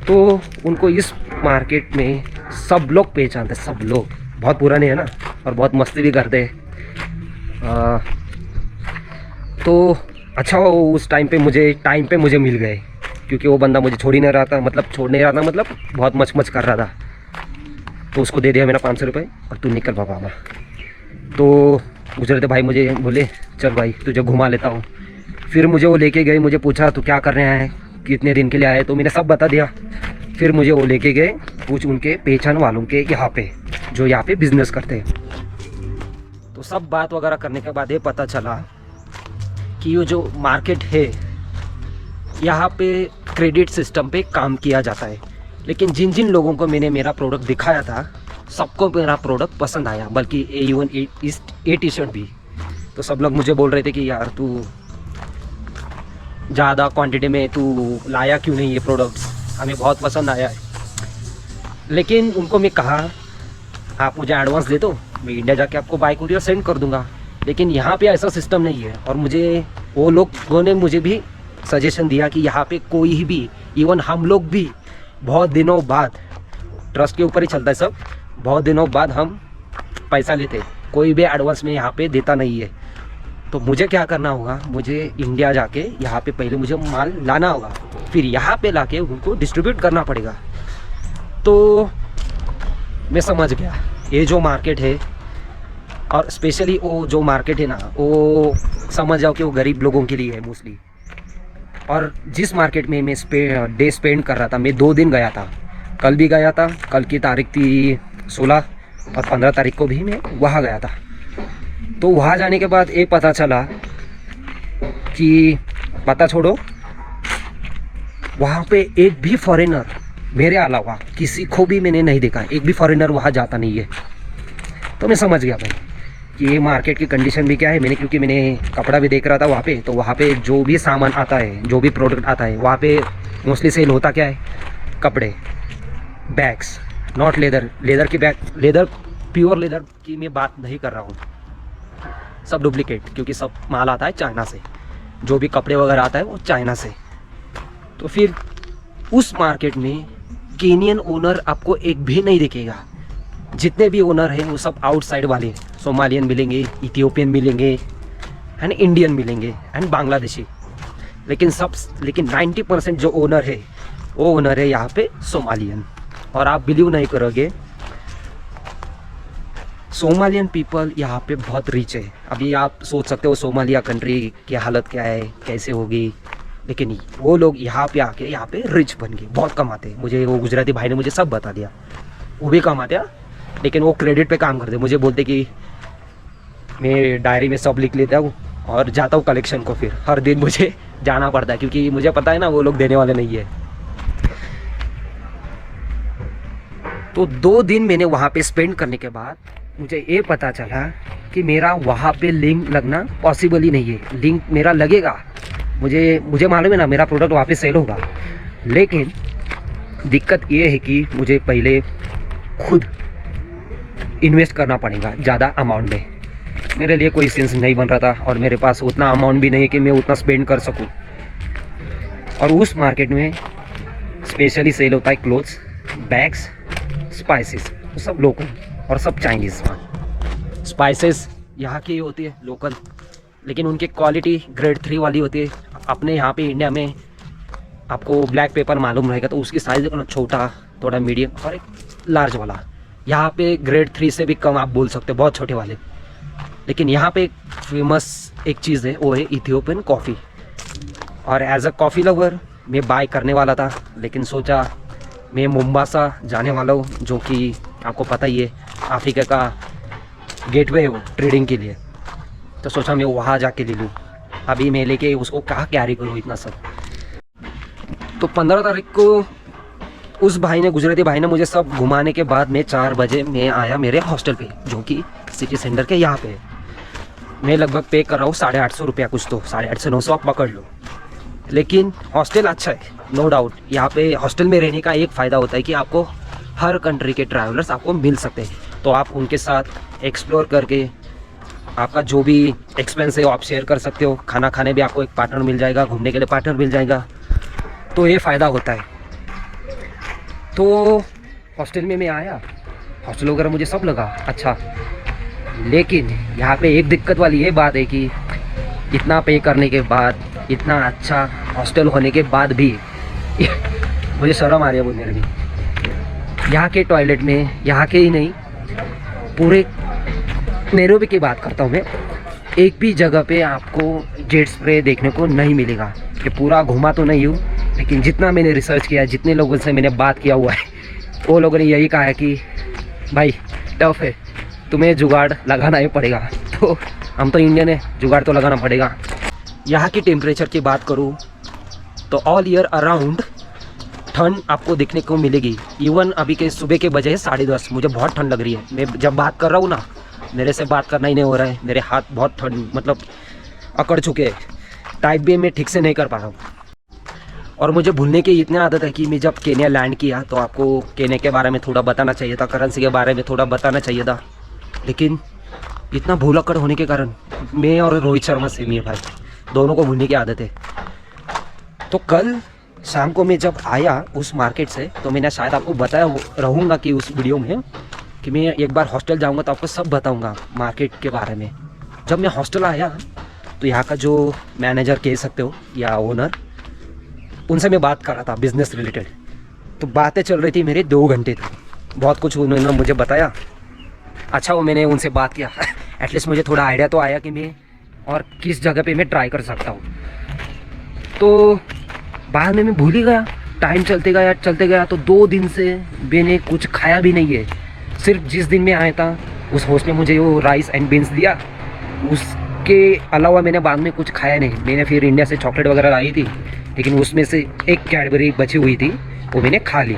Speaker 1: तो उनको इस मार्केट में सब लोग पहचानते, सब लोग बहुत पुराने हैं ना, और बहुत मस्ती भी करते हैं। तो अच्छा वो उस टाइम पे मुझे मिल गए, क्योंकि वो बंदा मुझे छोड़ नहीं रहा था, मतलब बहुत मच कर रहा था। तो उसको दे दिया मेरा 500 रुपये और तू निकल बाबा। तो गुजरते भाई मुझे बोले चल भाई तुझे घुमा लेता हूँ। फिर मुझे वो लेके गए, मुझे पूछा तू क्या कर रहे हैं, कितने दिन के लिए आए, तो मैंने सब बता दिया। फिर मुझे वो लेके गए कुछ उनके पहचान वालों के यहाँ पे, जो यहाँ पे बिजनेस करते हैं। तो सब बात वगैरह करने के बाद ये पता चला कि ये जो मार्केट है यहाँ पे क्रेडिट सिस्टम पे काम किया जाता है। लेकिन जिन जिन लोगों को मैंने मेरा प्रोडक्ट दिखाया था सबको मेरा प्रोडक्ट पसंद आया, बल्कि इवन ये टी शर्ट भी। तो सब लोग मुझे बोल रहे थे कि यार तू ज़्यादा क्वांटिटी में तू लाया क्यों नहीं ये प्रोडक्ट्स, हमें बहुत पसंद आया है। लेकिन उनको मैं कहा आप मुझे एडवांस दे दो, मैं इंडिया जाके आपको बाय कुरियर सेंड कर दूंगा। लेकिन यहाँ पे ऐसा सिस्टम नहीं है। और मुझे वो लोगों ने मुझे भी सजेशन दिया कि यहाँ पे कोई भी, इवन हम लोग भी बहुत दिनों बाद, ट्रस्ट के ऊपर ही चलता है सब, बहुत दिनों बाद हम पैसा लेते, कोई भी एडवांस में यहाँ पे देता नहीं है। तो मुझे क्या करना होगा, मुझे इंडिया जाके यहाँ पे पहले मुझे माल लाना होगा, फिर यहाँ पे लाके उनको डिस्ट्रीब्यूट करना पड़ेगा। तो मैं समझ गया ये जो मार्केट है, और स्पेशली वो जो मार्केट है ना, वो समझ जाओ कि वो गरीब लोगों के लिए है मोस्टली। और जिस मार्केट में मैं डे स्पेंड कर रहा था, मैं 2 दिन गया था, कल भी गया था, कल की तारीख थी 16 और 15 तारीख को भी मैं वहाँ गया था। तो वहाँ जाने के बाद ये पता चला कि, पता छोड़ो, वहाँ पे एक भी फॉरेनर मेरे अलावा किसी को भी मैंने नहीं देखा, एक भी फॉरेनर वहाँ जाता नहीं है। तो मैं समझ गया भाई कि ये मार्केट की कंडीशन भी क्या है। क्योंकि मैंने कपड़ा भी देख रहा था वहाँ पे, तो वहाँ पे जो भी सामान आता है, जो भी प्रोडक्ट आता है, वहाँ पे मोस्टली सेल होता क्या है, कपड़े, बैग्स, नॉट लेदर। लेदर की बैग, लेदर, प्योर लेदर की मैं बात नहीं कर रहा हूँ, सब डुप्लीकेट, क्योंकि सब माल आता है चाइना से, जो भी कपड़े वगैरह आता है वो चाइना से। तो फिर उस मार्केट में केनियन ओनर आपको एक भी नहीं दिखेगा। जितने भी ओनर हैं वो सब आउटसाइड वाले, सोमालियन मिलेंगे, इथियोपियन मिलेंगे, एंड इंडियन मिलेंगे, एंड बांग्लादेशी। लेकिन 90% जो ओनर है वो ओनर है यहाँ पे सोमालियन। और आप बिलीव नहीं करोगे, सोमालियन पीपल यहाँ पे बहुत रिच है। अभी आप सोच सकते हो सोमालिया कंट्री की हालत क्या है, कैसे होगी, लेकिन वो लोग यहाँ पे आके यहाँ पे रिच बन गए, बहुत कमाते। मुझे वो गुजराती भाई ने मुझे सब बता दिया, वो भी कमाते, लेकिन वो क्रेडिट पे काम करते। मुझे बोलते कि मैं डायरी में सब लिख लेता हूँ और जाता हूँ कलेक्शन को, फिर हर दिन मुझे जाना पड़ता है, क्योंकि मुझे पता है ना वो लोग देने वाले नहीं है। तो 2 दिन मैंने वहाँ पे स्पेंड करने के बाद मुझे ये पता चला कि मेरा वहाँ पे लिंक लगना पॉसिबल ही नहीं है। लिंक मेरा लगेगा, मुझे मालूम है ना मेरा प्रोडक्ट वहाँ पे सेल होगा, लेकिन दिक्कत ये है कि मुझे पहले खुद इन्वेस्ट करना पड़ेगा ज़्यादा अमाउंट में। मेरे लिए कोई सेंस नहीं बन रहा था, और मेरे पास उतना अमाउंट भी नहीं है कि मैं उतना स्पेंड कर सकूं। और उस मार्केट में स्पेशली सेल होता है क्लोथ्स, बैग्स, स्पाइसेस, सब लोकल और सब चाइनीज़। स्पाइसेस यहाँ की होती है लोकल, लेकिन उनकी क्वालिटी ग्रेड 3 वाली होती है। अपने यहाँ पे इंडिया में आपको ब्लैक पेपर मालूम रहेगा, तो उसकी साइज़ देखो ना, छोटा, थोड़ा मीडियम और एक लार्ज वाला। यहाँ पे ग्रेड 3 से भी कम आप बोल सकते हो, बहुत छोटे वाले। लेकिन यहाँ पे फेमस एक चीज़ है, वो है इथियोपियन कॉफ़ी। और एज अ कॉफ़ी लवर मैं बाय करने वाला था, लेकिन सोचा मैं मोम्बासा जाने वाला हूँ, जो कि आपको पता ही है अफ्रीका का गेटवे है वो ट्रेडिंग के लिए। तो सोचा मैं वहाँ जाके ले लूँ। अभी मैं लेके उसको कहाँ कैरी करूँ इतना सब। तो 15 तारीख को उस भाई ने, गुजराती भाई ने मुझे सब घुमाने के बाद मैं 4 बजे मैं आया मेरे हॉस्टल पे, जो कि सिटी सेंटर के यहाँ पे है। मैं लगभग पे कर रहा हूँ 850 रुपया, कुछ तो 850-900 आप पकड़ लो। लेकिन हॉस्टल अच्छा है, नो डाउट। यहाँ पे हॉस्टल में रहने का एक फ़ायदा होता है कि आपको हर कंट्री के ट्रैवलर्स आपको मिल सकते हैं, तो आप उनके साथ एक्सप्लोर करके आपका जो भी एक्सपेंस है वो आप शेयर कर सकते हो। खाना खाने भी आपको एक पार्टनर मिल जाएगा, घूमने के लिए पार्टनर मिल जाएगा, तो ये फ़ायदा होता है। तो हॉस्टल में मैं आया, हॉस्टल वगैरह मुझे सब लगा अच्छा, लेकिन यहाँ पे एक दिक्कत वाली ये बात है कि इतना पे करने के बाद, इतना अच्छा हॉस्टल होने के बाद भी मुझे शर्म आ रही है बोलने लगी। यहाँ के टॉयलेट में, यहाँ के ही नहीं पूरे नैरोबी की बात करता हूँ मैं, एक भी जगह पे आपको जेट स्प्रे देखने को नहीं मिलेगा। ये पूरा घुमा तो नहीं हूँ, लेकिन जितना मैंने रिसर्च किया, जितने लोगों से मैंने बात किया हुआ है, वो लोगों ने यही कहा है कि भाई टफ है, तुम्हें जुगाड़ लगाना ही पड़ेगा। तो हम तो इंडियन है, जुगाड़ तो लगाना पड़ेगा। यहाँ की टेम्परेचर की बात करूँ तो ऑल ईयर अराउंड ठंड आपको देखने को मिलेगी। इवन अभी के सुबह के बजे 10:30, मुझे बहुत ठंड लग रही है। मैं जब बात कर रहा हूँ ना, मेरे से बात करना ही नहीं हो रहा है, मेरे हाथ बहुत ठंड मतलब अकड़ चुके हैं, टाइप भी मैं ठीक से नहीं कर पा रहा हूँ। और मुझे भूलने की इतनी आदत है कि मैं जब केन्या लैंड किया तो आपको केन्या के बारे में थोड़ा बताना चाहिए था, करेंसी के बारे में थोड़ा बताना चाहिए था, लेकिन इतना भूलक्कड़ होने के कारण मैं और रोहित शर्मा सेम ही है भाई, दोनों को भूलने की आदत है। तो कल शाम को मैं जब आया उस मार्केट से, तो मैंने शायद आपको बताया रहूँगा कि उस वीडियो में कि मैं एक बार हॉस्टल जाऊँगा तो आपको सब बताऊँगा मार्केट के बारे में। जब मैं हॉस्टल आया तो यहाँ का जो मैनेजर कह सकते हो या ओनर, उनसे मैं बात कर रहा था बिज़नेस रिलेटेड। तो बातें चल रही थी मेरे 2 घंटे तक, बहुत कुछ उन्होंने मुझे बताया। अच्छा वो मैंने उनसे बात किया, एटलीस्ट मुझे थोड़ा आइडिया तो आया कि मैं और किस जगह पे मैं ट्राई कर सकता हूँ। तो बाद में मैं भूल ही गया, टाइम चलते गया। तो 2 दिन से मैंने कुछ खाया भी नहीं है। सिर्फ जिस दिन मैं आया था उस होस्ट ने मुझे वो राइस एंड बीन्स दिया, उसके अलावा मैंने बाद में कुछ खाया नहीं। मैंने फिर इंडिया से चॉकलेट वगैरह लाई थी, लेकिन उसमें से एक कैडबरी बची हुई थी, वो मैंने खा ली,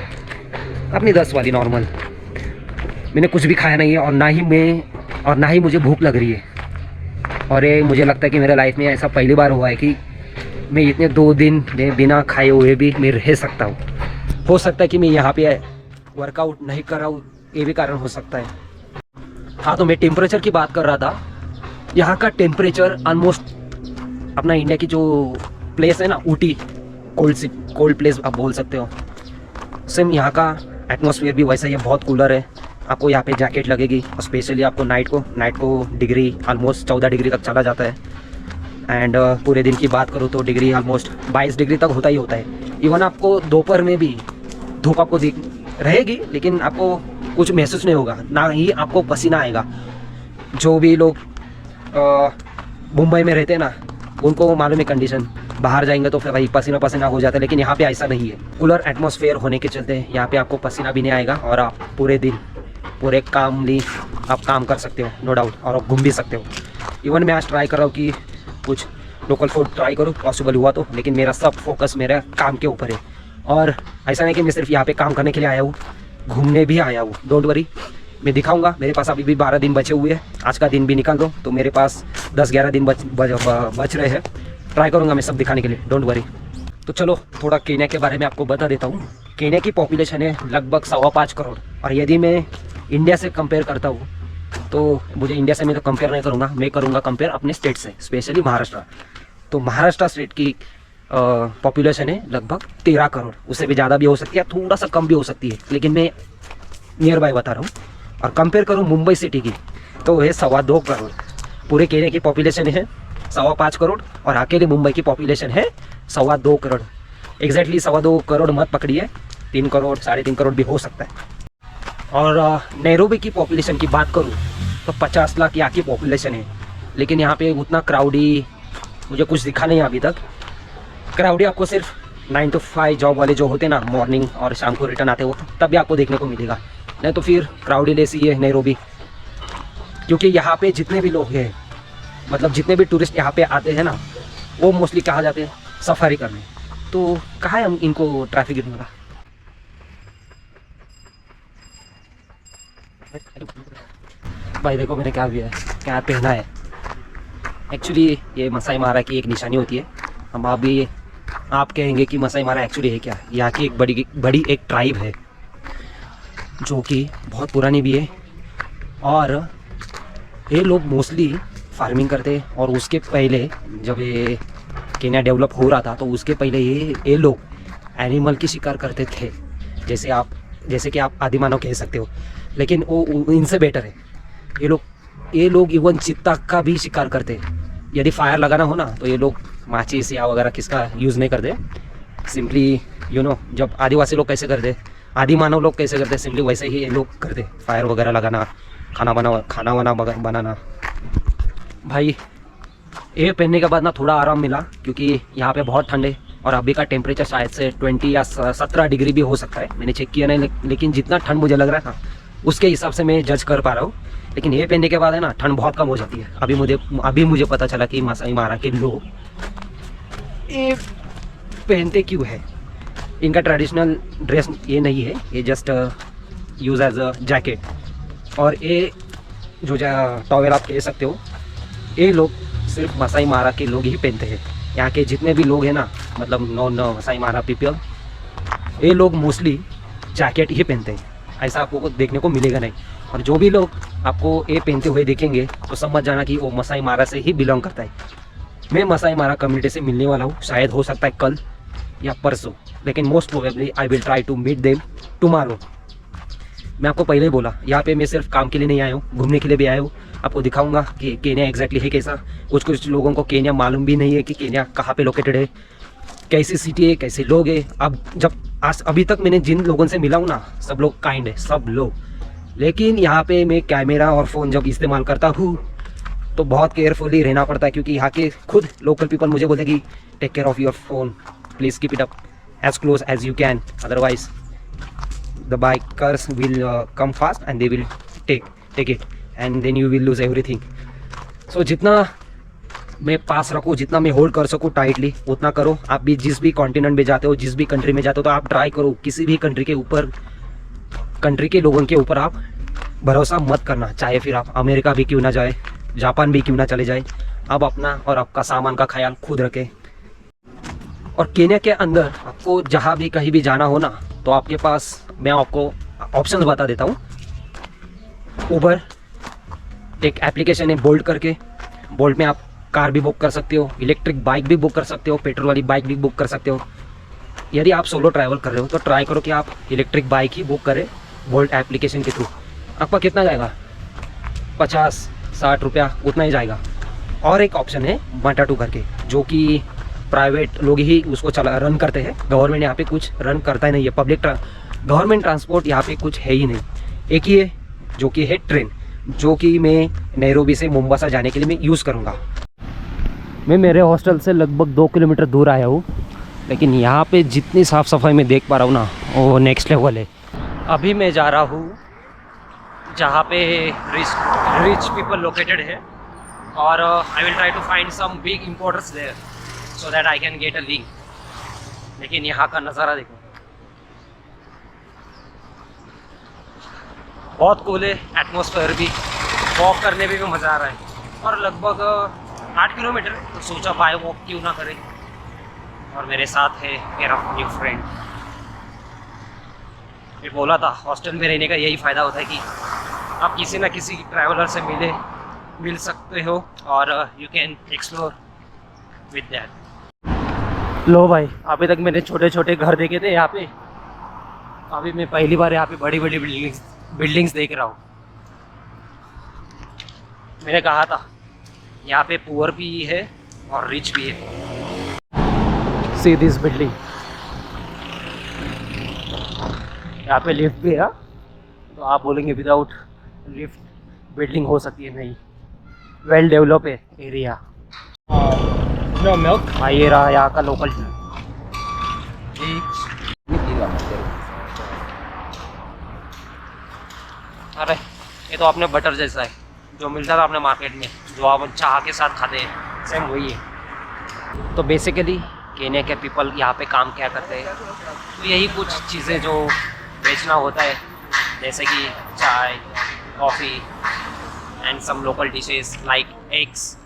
Speaker 1: अपनी 10 वाली नॉर्मल। मैंने कुछ भी खाया नहीं है और ना ही मुझे भूख लग रही है। और ये मुझे लगता है कि मेरे लाइफ में ऐसा पहली बार हुआ है कि मैं इतने 2 दिन में बिना खाए हुए भी मैं रह सकता हूँ। हो सकता है कि मैं यहाँ पे वर्कआउट नहीं कर रहा हूँ, ये भी कारण हो सकता है। हाँ, तो मैं टेम्परेचर की बात कर रहा था। यहाँ का टेम्परेचर ऑलमोस्ट अपना इंडिया की जो प्लेस है ना, ऊटी, कोल्ड प्लेस आप बोल सकते हो, सेम यहाँ का एटमॉस्फेयर भी वैसा ही है, बहुत कूलर है। आपको यहाँ पे जैकेट लगेगी, और स्पेशली आपको नाइट को डिग्री ऑलमोस्ट 14 डिग्री तक चला जाता है। एंड पूरे दिन की बात करूँ तो डिग्री ऑलमोस्ट 22 डिग्री तक होता ही होता है। इवन आपको दोपहर में भी धूप आपको दिख रहेगी, लेकिन आपको कुछ महसूस नहीं होगा, ना ही आपको पसीना आएगा। जो भी लोग मुंबई में रहते हैं ना, उनको मालूम है कंडीशन, बाहर जाएंगे तो फिर भाई पसीना हो जाता है, लेकिन यहाँ पे ऐसा नहीं है। कूलर एटमॉस्फेयर होने के चलते यहाँ पे आपको पसीना भी नहीं आएगा, और आप पूरे दिन पूरे कामली आप काम कर सकते हो, नो डाउट, और आप घूम भी सकते हो। इवन मैं आज ट्राई कर रहा हूँ कि कुछ लोकल फूड ट्राई करूँ, पॉसिबल हुआ तो, लेकिन मेरा सब फोकस मेरा काम के ऊपर है। और ऐसा नहीं कि मैं सिर्फ यहाँ पे काम करने के लिए आया हूँ, घूमने भी आया हूँ। डोंट वरी, मैं दिखाऊंगा। मेरे पास अभी भी 12 दिन बचे हुए हैं, आज का दिन भी निकाल दो तो मेरे पास 10-11 दिन बच रहे हैं। ट्राई करूँगा मैं सब दिखाने के लिए, डोंट वरी। तो चलो थोड़ा केन्या के बारे में आपको बता देता हूँ। केन्या की पॉपुलेशन है लगभग 5.25 करोड़, और यदि मैं इंडिया से कंपेयर करता हूँ तो मुझे इंडिया से मैं तो कंपेयर नहीं करूँगा, मैं करूँगा कंपेयर अपने स्टेट से, स्पेशली महाराष्ट्र। तो महाराष्ट्र स्टेट की पॉपुलेशन है लगभग 13 करोड़, उससे भी ज़्यादा भी हो सकती है, थोड़ा सा कम भी हो सकती है, लेकिन मैं नियर बाय बता रहा हूँ। और कंपेयर करूँ मुंबई सिटी की तो है 2.25 करोड़। पूरे केन्या की पॉपुलेशन है 5.25 करोड़, और अकेले मुंबई की पॉपुलेशन है 2.25 करोड़। एग्जैक्टली 2.25 करोड़ मत पकड़िए, 3 करोड़ 3.5 करोड़ भी हो सकता है। और नैरोबी की पॉपुलेशन की बात करूँ तो 50 लाख यहाँ की पॉपुलेशन है, लेकिन यहाँ पे उतना क्राउडी मुझे कुछ दिखा नहीं अभी तक। क्राउडी आपको सिर्फ 9 to 5 जॉब वाले जो होते हैं ना, मॉर्निंग और शाम को रिटर्न आते हो, तभी आपको देखने को मिलेगा, नहीं तो फिर क्राउडी लेस ही है नैरोबी। क्योंकि यहाँ पे जितने भी लोग हैं, मतलब जितने भी टूरिस्ट यहाँ पे आते हैं ना, वो मोस्टली कहाँ जाते हैं, सफारी करने। तो कहाँ है इनको ट्रैफिक गिरने वाला। भाई देखो मैंने क्या क्या पहना है। एक्चुअली ये मसाई मारा की एक निशानी होती है। हम अभी आप कहेंगे कि मसाई मारा एक्चुअली है क्या। यहाँ की एक बड़ी एक ट्राइब है जो कि बहुत पुरानी भी है, और ये लोग मोस्टली फार्मिंग करते हैं। और उसके पहले जब ये केन्या डेवलप हो रहा था तो उसके पहले ये लोग एनिमल की शिकार करते थे, जैसे कि आप आदिमानव कह सकते हो, लेकिन वो इनसे बेटर है। ये लोग इवन चीता का भी शिकार करते हैं। यदि फायर लगाना हो ना तो ये लोग माचिस या वगैरह किसका यूज़ नहीं करते, सिंपली जब आदिवासी लोग कैसे करते, आदि मानव लोग कैसे करते, सिंपली वैसे ही ये लोग करते, फायर वगैरह लगाना, खाना वाना बनाना। भाई ये पहनने के बाद ना थोड़ा आराम मिला, क्योंकि यहाँ पे बहुत ठंड है, और अभी का टेम्परेचर शायद से 20 या 17 डिग्री भी हो सकता है। मैंने चेक किया नहीं, लेकिन जितना ठंड मुझे लग रहा था उसके हिसाब से मैं जज कर पा रहा हूँ। लेकिन ये पहनने के बाद है ना ठंड बहुत कम हो जाती है। अभी मुझे पता चला कि मसाई मारा के लोग ये पहनते क्यों है। इनका ट्रेडिशनल ड्रेस ये नहीं है, ये just use as a jacket. और ये जो टॉवेल आप कह सकते हो, ये लोग सिर्फ मसाई मारा के लोग ही पहनते हैं। यहाँ के जितने भी लोग हैं ना, मतलब नॉन मसाई मारा पीपल, ये लोग मोस्टली जैकेट ही पहनते हैं। ऐसा आपको देखने को मिलेगा नहीं। और जो भी लोग आपको ये पहनते हुए देखेंगे तो समझ जाना कि वो मसाई मारा से ही बिलोंग करता है। मैं मसाई मारा कम्युनिटी से मिलने वाला हूँ, शायद हो सकता है कल या परसों, लेकिन most probably I will try to meet them tomorrow. मैं आपको पहले ही बोला, यहाँ पे मैं सिर्फ काम के लिए नहीं आया हूँ, घूमने के लिए भी आया हूँ। आपको दिखाऊंगा कि केन्या एग्जैक्टली है कैसा। कुछ लोगों को केन्या मालूम भी नहीं है कि केन्या कहाँ पे लोकेटेड है, कैसी सिटी है, कैसे लोग हैं। अब अभी तक मैंने जिन लोगों से मिला हूँ ना, सब लोग काइंड है, सब लोग। लेकिन यहाँ पे मैं कैमरा और फ़ोन जब इस्तेमाल करता हूँ तो बहुत केयरफुली रहना पड़ता है, क्योंकि यहाँ के खुद लोकल पीपल मुझे बोलते कि take care of your phone, please keep it up as close as you can, otherwise the bikers will come fast and they will take it and then you will lose everything. So जितना मैं पास रखूँ, जितना मैं hold कर सकूँ tightly, उतना करो। आप भी जिस भी कॉन्टिनेंट में जाते हो, जिस भी कंट्री में जाते हो, तो आप ट्राई करो किसी भी कंट्री के लोगों के ऊपर आप भरोसा मत करना। चाहे फिर आप अमेरिका भी क्यों ना जाए, जापान भी क्यों ना चले जाए, आप अपना और आपका सामान का ख्याल खुद रखें। और केन्या के अंदर आपको जहाँ भी कहीं भी जाना हो ना, तो आपके पास मैं आपको ऑप्शंस बता देता हूँ। उबर एक एप्लीकेशन है बोल्ट करके, बोल्ट में आप कार भी बुक कर सकते हो, इलेक्ट्रिक बाइक भी बुक कर सकते हो, पेट्रोल वाली बाइक भी बुक कर सकते हो। यदि आप सोलो ट्रैवल कर रहे हो तो ट्राई करो कि आप इलेक्ट्रिक बाइक ही बुक करें बोल्ट एप्लीकेशन के थ्रू। आपका कितना जाएगा, 50-60 रुपया उतना ही जाएगा। और एक ऑप्शन है माटाटू करके, जो कि प्राइवेट लोग ही उसको रन करते हैं। गवर्नमेंट यहाँ पे कुछ रन करता ही नहीं है। गवर्नमेंट ट्रांसपोर्ट यहाँ पे कुछ है ही नहीं। एक ही है जो कि है ट्रेन, जो कि मैं नैरोबी से मोम्बासा जाने के लिए मैं यूज़ करूँगा। मैं मेरे हॉस्टल से लगभग 2 किलोमीटर दूर आया हूँ, लेकिन यहाँ पे जितनी साफ़ सफाई मैं देख पा रहा हूँ ना, वो नेक्स्ट लेवल है। अभी मैं जा रहा हूँ जहाँ पे रिच पीपल लोकेटेड है, और I will try to find some big importers there so that I can get a link. लेकिन यहाँ का नज़ारा देखो, बहुत कूल है। एटमॉस्फेयर भी, वॉक करने में भी मज़ा आ रहा है। और लगभग 8 किलोमीटर, तो सोचा बाय वॉक क्यों ना करें। और मेरे साथ है मेरा न्यू फ्रेंड। मैं बोला था हॉस्टल में रहने का यही फ़ायदा होता है कि आप किसी ना किसी ट्रैवलर से मिल सकते हो, और you can explore with that. लो भाई, अभी तक मैंने छोटे छोटे घर देखे थे यहाँ पे, अभी मैं पहली बार यहाँ पे बड़ी बड़ी बिल्डिंग्स देख रहा हूँ। मैंने कहा था यहाँ पे पुअर भी है और रिच भी है। सी दिस बिल्डिंग, यहाँ पे लिफ्ट भी है। तो आप बोलेंगे विदाउट लिफ्ट बिल्डिंग हो सकती है, नहीं, वेल डेवलप है एरिया।
Speaker 4: No milk.
Speaker 1: हाँ, ये रहा यहाँ का लोकल। अरे ये तो आपने बटर जैसा है, जो मिलता था अपने मार्केट में, जो आप चाह के साथ खाते हैं, सेम वही है। तो बेसिकली केन्या के पीपल यहाँ पे काम क्या करते हैं, तो यही कुछ चीज़ें जो बेचना होता है, जैसे कि चाय, coffee and some local dishes like eggs.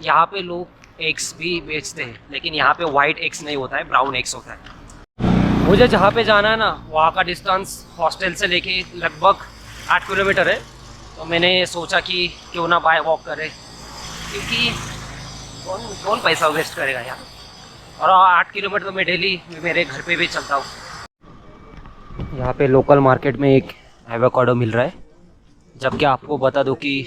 Speaker 1: यहाँ पे लोग एग्स भी बेचते हैं, लेकिन यहाँ पे वाइट एग्स नहीं होता है, ब्राउन एग्स होता है। मुझे जहाँ पे जाना है ना, वहाँ का डिस्टेंस हॉस्टल से लेके लगभग 8 किलोमीटर है। तो मैंने सोचा कि क्यों ना बाय वॉक करें, क्योंकि कौन पैसा वेस्ट करेगा यार। और 8 किलोमीटर तो मैं डेली मेरे घर पे भी चलता हूँ। यहाँ पे लोकल मार्केट में एक एवोकाडो मिल रहा है, जबकि आपको बता दूँ कि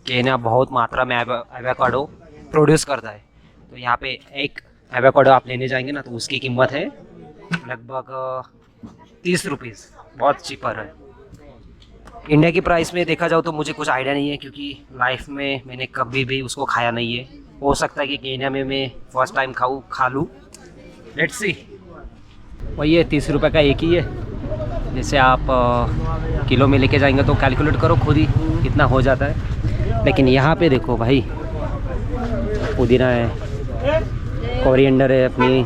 Speaker 1: केन्या बहुत मात्रा में एवोकाडो प्रोड्यूस करता है। तो यहाँ पे एक एवोकाडो आप लेने जाएंगे ना, तो उसकी कीमत है लगभग 30 रुपीज़, बहुत चीपर है। इंडिया की प्राइस में देखा जाओ तो मुझे कुछ आइडिया नहीं है, क्योंकि लाइफ में मैंने कभी भी उसको खाया नहीं है। हो सकता है कि केन्या में मैं फर्स्ट टाइम खा लूँ, लेट्स सी। वही है, 30 रुपये का एक ही है। जैसे आप किलो में लेके जाएंगे तो कैलकुलेट करो खुद ही कितना हो जाता है। लेकिन यहाँ पे देखो भाई, पुदीना है, कोरिएंडर है अपनी,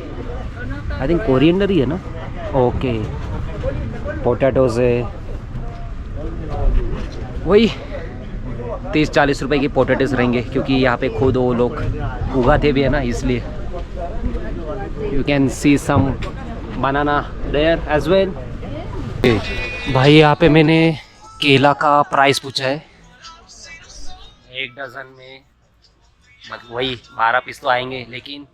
Speaker 1: आई थिंक कोरिएंडर ही है ना, ओके, पोटैटोज है, वही 30-40 रुपए की पोटैटोज रहेंगे, क्योंकि यहाँ पे खुद वो लोग उगाते भी है ना, इसलिए। You can see some banana there as well. भाई यहाँ पे मैंने केला का प्राइस पूछा है, 1 डज़न में मतलब वही 12 पीस तो आएंगे, लेकिन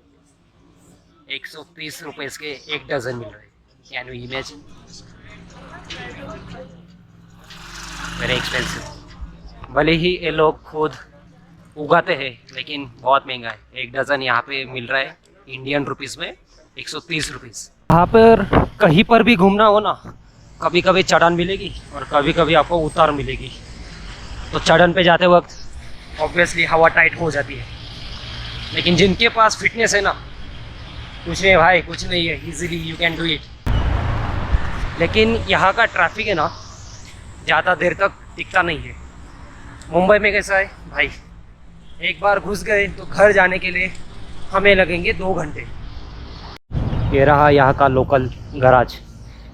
Speaker 1: 130 रुपए के 1 डज़न मिल रहे हैं। Can you imagine, very expensive. भले ही ये लोग खुद उगाते हैं, लेकिन बहुत महंगा है। 1 डज़न यहाँ पे मिल रहा है इंडियन रुपीज़ में 130 रुपीज़। यहाँ पर कहीं पर भी घूमना हो ना, कभी कभी चढ़ान मिलेगी और कभी कभी आपको उतार मिलेगी। तो चढ़ान पे जाते वक्त ऑब्वियसली हवा टाइट हो जाती है, लेकिन जिनके पास फिटनेस है ना, कुछ नहीं भाई, कुछ नहीं है, easily you can do it. लेकिन यहाँ का ट्रैफिक है ना, ज़्यादा देर तक टिकता नहीं है। मुंबई में कैसा है भाई, एक बार घुस गए तो घर जाने के लिए हमें लगेंगे 2 घंटे। ये रहा यहाँ का लोकल गराज,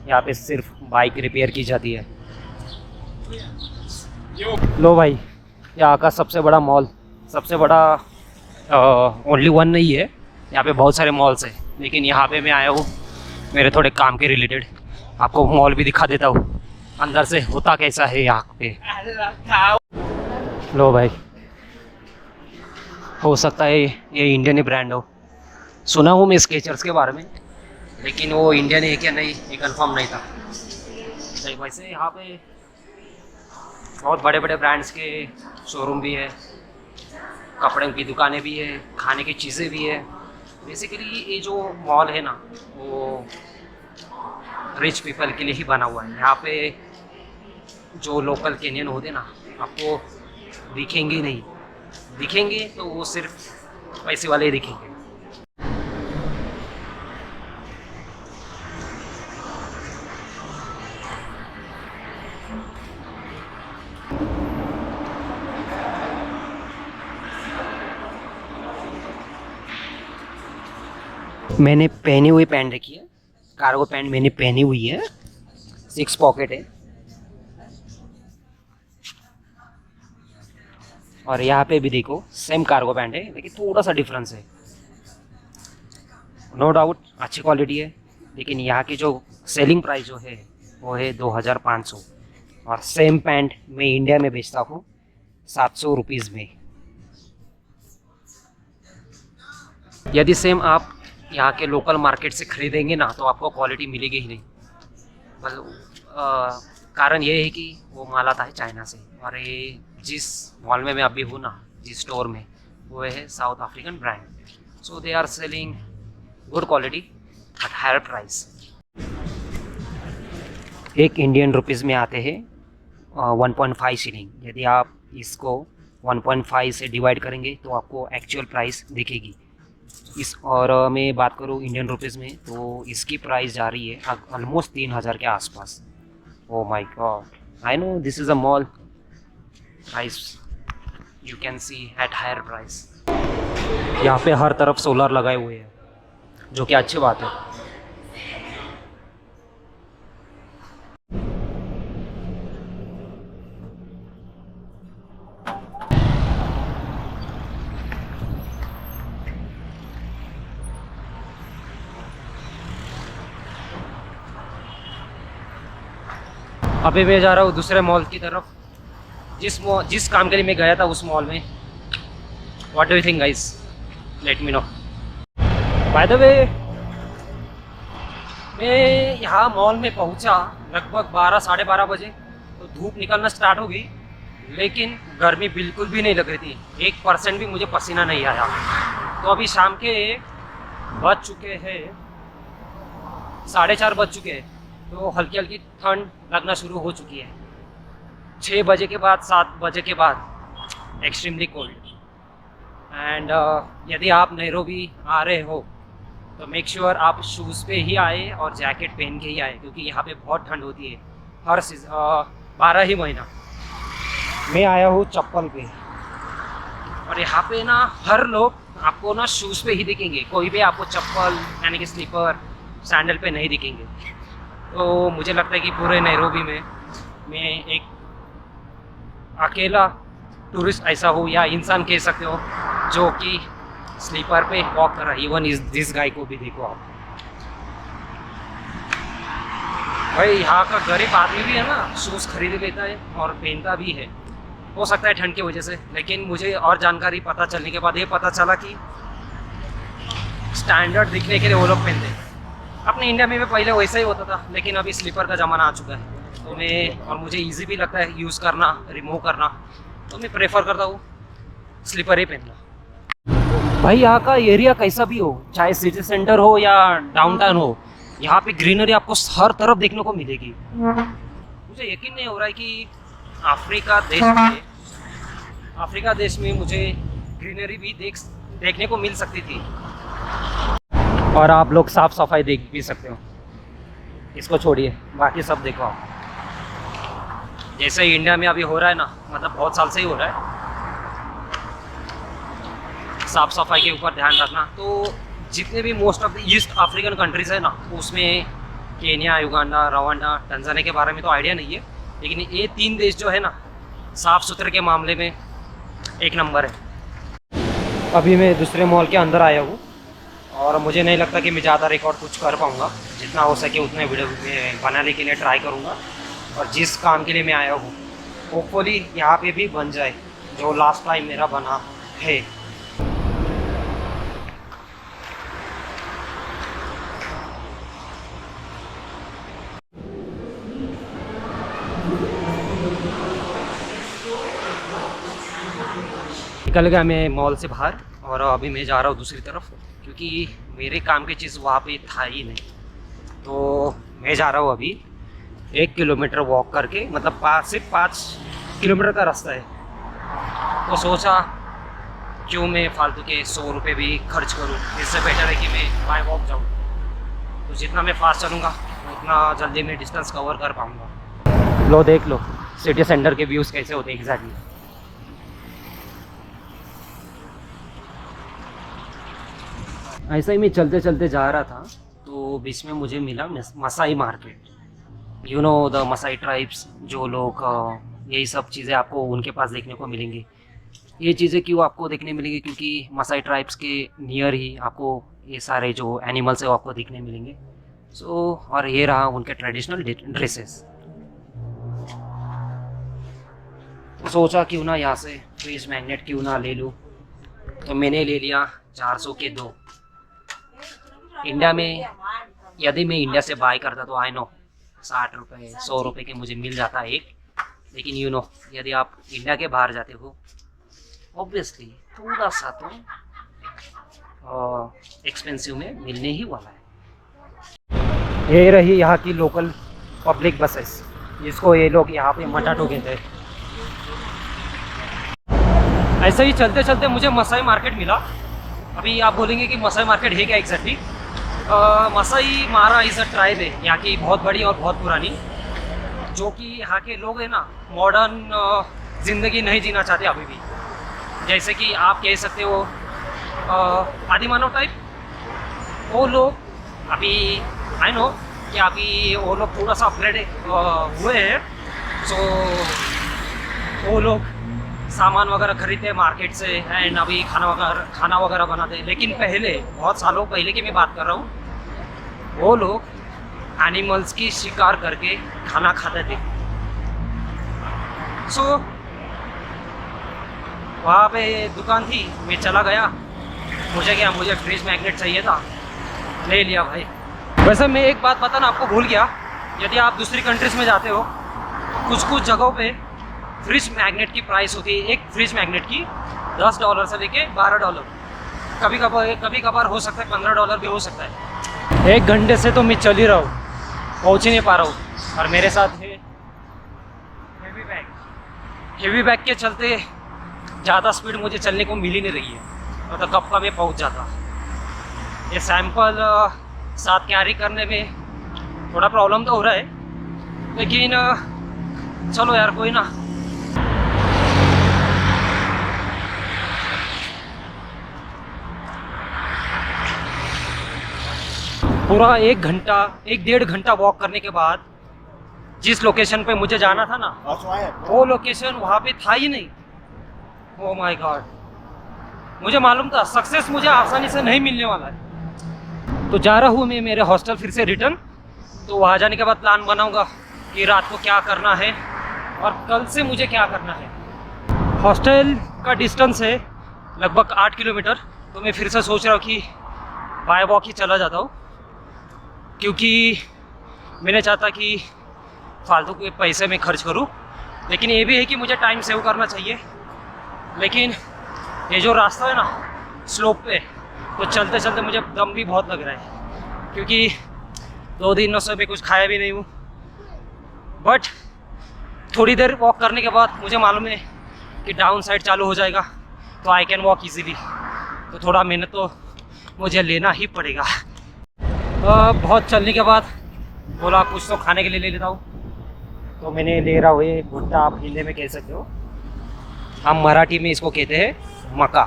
Speaker 1: यहाँ पे सिर्फ बाइक रिपेयर की जाती है। लो भाई, यहाँ का सबसे बड़ा मॉल, सबसे बड़ा ओनली वन नहीं है, यहाँ पे बहुत सारे मॉल्स हैं, लेकिन यहाँ पे मैं आया हूँ मेरे थोड़े काम के रिलेटेड। आपको मॉल भी दिखा देता हूँ अंदर से होता कैसा है यहाँ पे। लो भाई, हो सकता है ये इंडियन ही ब्रांड हो, सुना हूँ मैं स्केचर्स के बारे में, लेकिन वो इंडियन है क्या नहीं ये कंफर्म नहीं था। वैसे यहाँ पे बहुत बड़े बड़े ब्रांड्स के शोरूम भी है, कपड़े की दुकानें भी है, खाने की चीज़ें भी है। बेसिकली ये जो मॉल है ना, वो रिच पीपल के लिए ही बना हुआ है। यहाँ पे जो लोकल केनियन होते ना, आपको दिखेंगे नहीं, दिखेंगे तो वो सिर्फ पैसे वाले ही दिखेंगे। मैंने पहनी हुई पैंट रखी है, कार्गो पैंट मैंने पहनी हुई है, 6 पॉकेट है। और यहाँ पे भी देखो सेम कार्गो पैंट है, लेकिन थोड़ा सा डिफरेंस है। नो डाउट अच्छी क्वालिटी है, लेकिन यहाँ की जो सेलिंग प्राइस जो है वो है 2500, और सेम पैंट मैं इंडिया में बेचता हूँ 700 रुपीज़ में। यदि सेम आप यहाँ के लोकल मार्केट से खरीदेंगे ना, तो आपको क्वालिटी मिलेगी ही नहीं। मतलब कारण ये है कि वो माल आता है चाइना से, और ये जिस मॉल में मैं अभी हूँ ना, जिस स्टोर में, वो है South African brand. So they are selling good quality at higher price. 1 Indian rupees में आते हैं 1.5 शिलिंग। यदि आप इसको 1.5 से डिवाइड करेंगे तो आपको एक्चुअल प्राइस दिखेगी। और मैं बात करूँ इंडियन रुपीज़ में, तो इसकी प्राइस जा रही है ऑलमोस्ट 3000 के आसपास। Oh my God, I know this is a mall price, you can see at higher price. यहाँ पे हर तरफ सोलर लगाए हुए हैं, जो कि अच्छी बात है। अभी मैं जा रहा हूँ दूसरे मॉल की तरफ, जिस काम के लिए मैं गया था उस मॉल में। What do you think guys, let me know. By the way, मैं यहाँ मॉल में पहुँचा लगभग 12-12:30 बजे, तो धूप निकलना स्टार्ट हो गई, लेकिन गर्मी बिल्कुल भी नहीं लग रही थी, 1% भी मुझे पसीना नहीं आया। तो अभी शाम के बज चुके हैं 4:30 बज चुके हैं, तो हल्की हल्की ठंड लगना शुरू हो चुकी है। 6 बजे के बाद, 7 बजे के बाद एक्सट्रीमली कोल्ड। एंड यदि आप नैरोबी आ रहे हो तो मेक श्योर आप शूज़ पे ही आए और जैकेट पहन के ही आए, क्योंकि यहाँ पे बहुत ठंड होती है। हर 12 ही महीना मैं आया हूँ चप्पल पे। और यहाँ पे ना हर लोग आपको ना शूज़ पे ही दिखेंगे, कोई भी आपको चप्पल यानी कि स्लीपर सैंडल पे नहीं दिखेंगे। तो मुझे लगता है कि पूरे नैरोबी में मैं एक अकेला टूरिस्ट ऐसा हूँ या इंसान कह सकते हो जो कि स्लीपर पे वॉक कर रहा है। इवन दिस गाय को भी देखो आप भाई, यहाँ का गरीब आदमी भी है ना शूज़ खरीद लेता है और पहनता भी है। हो सकता है ठंड की वजह से, लेकिन मुझे और जानकारी पता चलने के बाद ये पता चला कि स्टैंडर्ड दिखने के लिए वो लोग पहनते हैं। अपने इंडिया में भी पहले वैसा ही होता था, लेकिन अभी स्लीपर का ज़माना आ चुका है। तो मैं और मुझे इजी भी लगता है यूज़ करना, रिमूव करना, तो मैं प्रेफर करता हूँ स्लीपर ही पहनना। भाई यहाँ का एरिया कैसा भी हो, चाहे सिटी सेंटर हो या डाउनटाउन हो, यहाँ पे ग्रीनरी आपको हर तरफ देखने को मिलेगी। मुझे यकीन नहीं हो रहा है कि अफ्रीका देश में मुझे ग्रीनरी भी देखने को मिल सकती थी। और आप लोग साफ सफाई देख भी सकते हो, इसको छोड़िए बाकी सब देखो आप। जैसे इंडिया में अभी हो रहा है ना, मतलब बहुत साल से ही हो रहा है, साफ सफाई के ऊपर ध्यान रखना। तो जितने भी most of the east African countries है ना, उसमें केन्या, युगांडा, रवांडा, टंजानिया के बारे में तो आइडिया नहीं है, लेकिन ये 3 देश जो है ना साफ़ सुथरे के मामले में एक नंबर है। अभी मैं दूसरे मॉल के अंदर आया हूँ और मुझे नहीं लगता कि मैं ज़्यादा रिकॉर्ड कुछ कर पाऊँगा। जितना हो सके उतने वीडियो में बनाने के लिए ट्राई करूँगा। और जिस काम के लिए मैं आया हूँ होपफुली यहाँ पे भी बन जाए जो लास्ट टाइम मेरा बना है। निकल गया मैं मॉल से बाहर और अभी मैं जा रहा हूँ दूसरी तरफ, क्योंकि मेरे काम की चीज़ वहाँ पे था ही नहीं। तो मैं जा रहा हूँ अभी 1 किलोमीटर वॉक करके, मतलब सिर्फ 5 किलोमीटर का रास्ता है। तो सोचा क्यों मैं फालतू के 100 रुपये भी खर्च करूँ, इससे बेटर है कि मैं बाय वॉक जाऊँ। तो जितना मैं फास्ट चलूँगा उतना जल्दी मैं डिस्टेंस कवर कर पाऊँगा। लो देख लो सिटी सेंटर के व्यूज़ कैसे होते हैं एग्जैक्टली। ऐसा ही मैं चलते चलते जा रहा था तो बीच में मुझे मिला Maasai market. You know the Maasai tribes, जो लोग यही सब चीज़ें आपको उनके पास देखने को मिलेंगी। ये चीज़ें क्यों आपको देखने मिलेंगी, क्योंकि मसाई ट्राइब्स के नियर ही आपको ये सारे जो एनिमल्स है वो आपको देखने मिलेंगे। और ये रहा उनके ट्रेडिशनल ड्रेसेस। तो सोचा क्यों ना यहाँ से फ्रिज मैग्नेट क्यों ना ले लूँ, तो मैंने ले लिया 400 के 2। इंडिया में यदि मैं इंडिया से बाय करता तो आई नो 60 रुपये 100 रुपये के मुझे मिल जाता एक, लेकिन यू नो यदि आप इंडिया के बाहर जाते हो ऑब्वियसली थोड़ा सा तो एक्सपेंसिव में मिलने ही वाला है। ये रही यहाँ की लोकल पब्लिक बसेस, जिसको ये लोग यहाँ पे मटाटो कहते हैं। ऐसे ही चलते चलते मुझे मसाई मार्केट मिला। अभी आप बोलेंगे कि मसाई मार्केट है क्या एग्जैक्टली? मसाई मारा इस ट्राइब है यहाँ की, बहुत बड़ी और बहुत पुरानी, जो कि यहाँ के लोग हैं ना मॉडर्न ज़िंदगी नहीं जीना चाहते अभी भी। जैसे कि आप कह सकते हो आदिमानव टाइप। वो लोग अभी आई नो कि अभी वो लोग थोड़ा सा अपग्रेड हुए हैं। वो लोग सामान वगैरह खरीदते हैं मार्केट से एंड अभी खाना वगैरह बनाते हैं। लेकिन पहले बहुत सालों पहले की मैं बात कर रहा हूँ, वो लोग एनिमल्स की शिकार करके खाना खाते थे। वहाँ पे दुकान थी, मैं चला गया, मुझे फ्रिज मैग्नेट चाहिए था, ले लिया भाई। वैसे मैं एक बात बताना आपको भूल गया, यदि आप दूसरी कंट्रीज में जाते हो कुछ जगहों पे फ्रिज मैग्नेट की प्राइस होती है, एक फ्रिज मैग्नेट की $10 से लेके $12। कभी कभार हो सकता है $15 भी हो सकता है। 1 घंटे से तो मैं चल ही रहा हूँ, पहुँच ही नहीं पा रहा हूँ। और मेरे साथ है हेवी बैग के चलते ज़्यादा स्पीड मुझे चलने को मिल ही नहीं रही है, तो कब का मैं पहुँच जाता। ये सैंपल साथ कैरी करने में थोड़ा प्रॉब्लम तो हो रहा है, लेकिन चलो यार कोई ना। पूरा 1-1.5 घंटा वॉक करने के बाद जिस लोकेशन पे मुझे जाना था ना, वो लोकेशन वहाँ पे था ही नहीं। ओह माय गॉड, मुझे मालूम था सक्सेस मुझे आसानी से नहीं मिलने वाला है। तो जा रहा हूँ मैं मेरे हॉस्टल फिर से रिटर्न। तो वहाँ जाने के बाद प्लान बनाऊँगा कि रात को क्या करना है और कल से मुझे क्या करना है। हॉस्टल का डिस्टेंस है लगभग 8 किलोमीटर। तो मैं फिर से सोच रहा हूँ कि बाय वॉक ही चला जाता हूँ, क्योंकि मैंने चाहता कि फालतू के पैसे में खर्च करूं। लेकिन ये भी है कि मुझे टाइम सेव करना चाहिए। लेकिन ये जो रास्ता है ना स्लोप पे, तो चलते चलते मुझे दम भी बहुत लग रहा है, क्योंकि 2 दिनों से मैं कुछ खाया भी नहीं हूँ। बट थोड़ी देर वॉक करने के बाद मुझे मालूम है कि डाउन साइड चालू हो जाएगा, तो आई कैन वॉक ईजीली। तो थोड़ा मेहनत तो मुझे लेना ही पड़ेगा। बहुत चलने के बाद बोला कुछ तो खाने के लिए ले लेता हूँ। तो मैंने ले रहा हूँ ये भुट्टा, आप हिंदी में कह सकते हो, हम मराठी में इसको कहते हैं मका।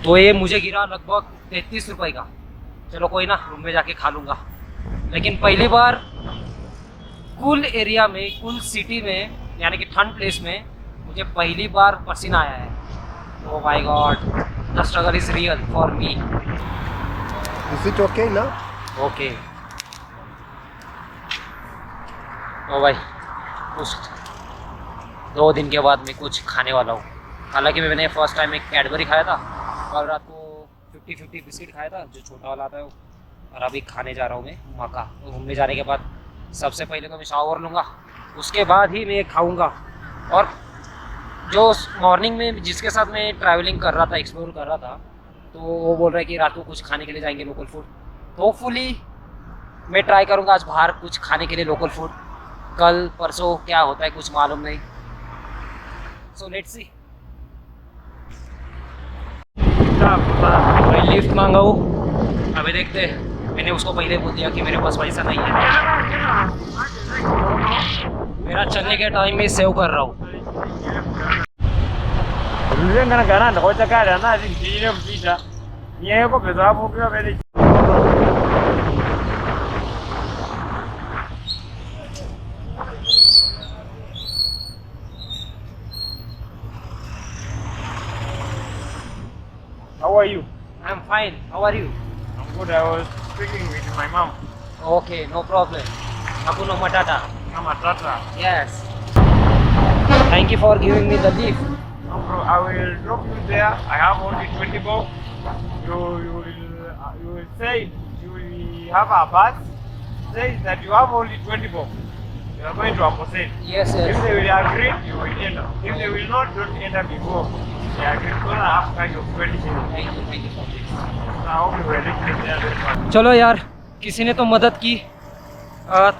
Speaker 1: तो ये मुझे गिरा लगभग 33 रुपये का। चलो कोई ना, रूम में जाके खा लूँगा। लेकिन पहली बार कुल एरिया में, कुल सिटी में, यानी कि ठंड प्लेस में मुझे पहली बार पसीना आया है। Oh my god, the struggle is real for me.
Speaker 5: Is it okay now?
Speaker 1: Okay. ओ भाई, कुछ 2 दिन के बाद मैं कुछ खाने वाला हूँ। हालांकि मैंने फर्स्ट टाइम एक कैडबरी खाया था और रात को 50-50 बिस्किट खाया था, जो छोटा वाला आता है वो। और अभी खाने जा रहा हूँ मैं मका। तो घूमने जाने के बाद सबसे पहले तो मैं शावर लूँगा, उसके बाद ही मैं खाऊँगा। और जो मॉर्निंग में जिसके साथ मैं ट्रैवलिंग कर रहा था, एक्सप्लोर कर रहा था, तो वो बोल रहा है कि रात को कुछ खाने के लिए जाएंगे लोकल फूड। तो होपफुली मैं ट्राई करूँगा आज बाहर कुछ खाने के लिए लोकल फूड। कल परसों क्या होता है कुछ मालूम नहीं। So let's see. मैं लिफ्ट मांगा हूँ, अभी देखते हैं। मैंने उसको पहले बोल दिया कि मेरे पास पैसा नहीं है। मेरा चलने के टाइम में सेव कर रहा हूँ।
Speaker 4: How are you?
Speaker 1: I'm fine. How are you?
Speaker 4: I'm good. I was speaking with my mom.
Speaker 1: Okay, no problem. Hakuna Matata.
Speaker 4: Mama Tata.
Speaker 1: Yes. Thank you for giving me the lift.
Speaker 4: No problem. I will drop you there. I have only 20 bob. You will say you will have a bus. Say that you have only 20 bob. You are going to Apostle.
Speaker 1: Yes,
Speaker 4: If
Speaker 1: yes.
Speaker 4: they will agree, you will enter. If they will not, don't enter before. They agree. Gonna after your 20 minutes.
Speaker 1: Thank you for this.
Speaker 4: So I hope you will reach there.
Speaker 1: चलो यार, किसी ने तो मदद की।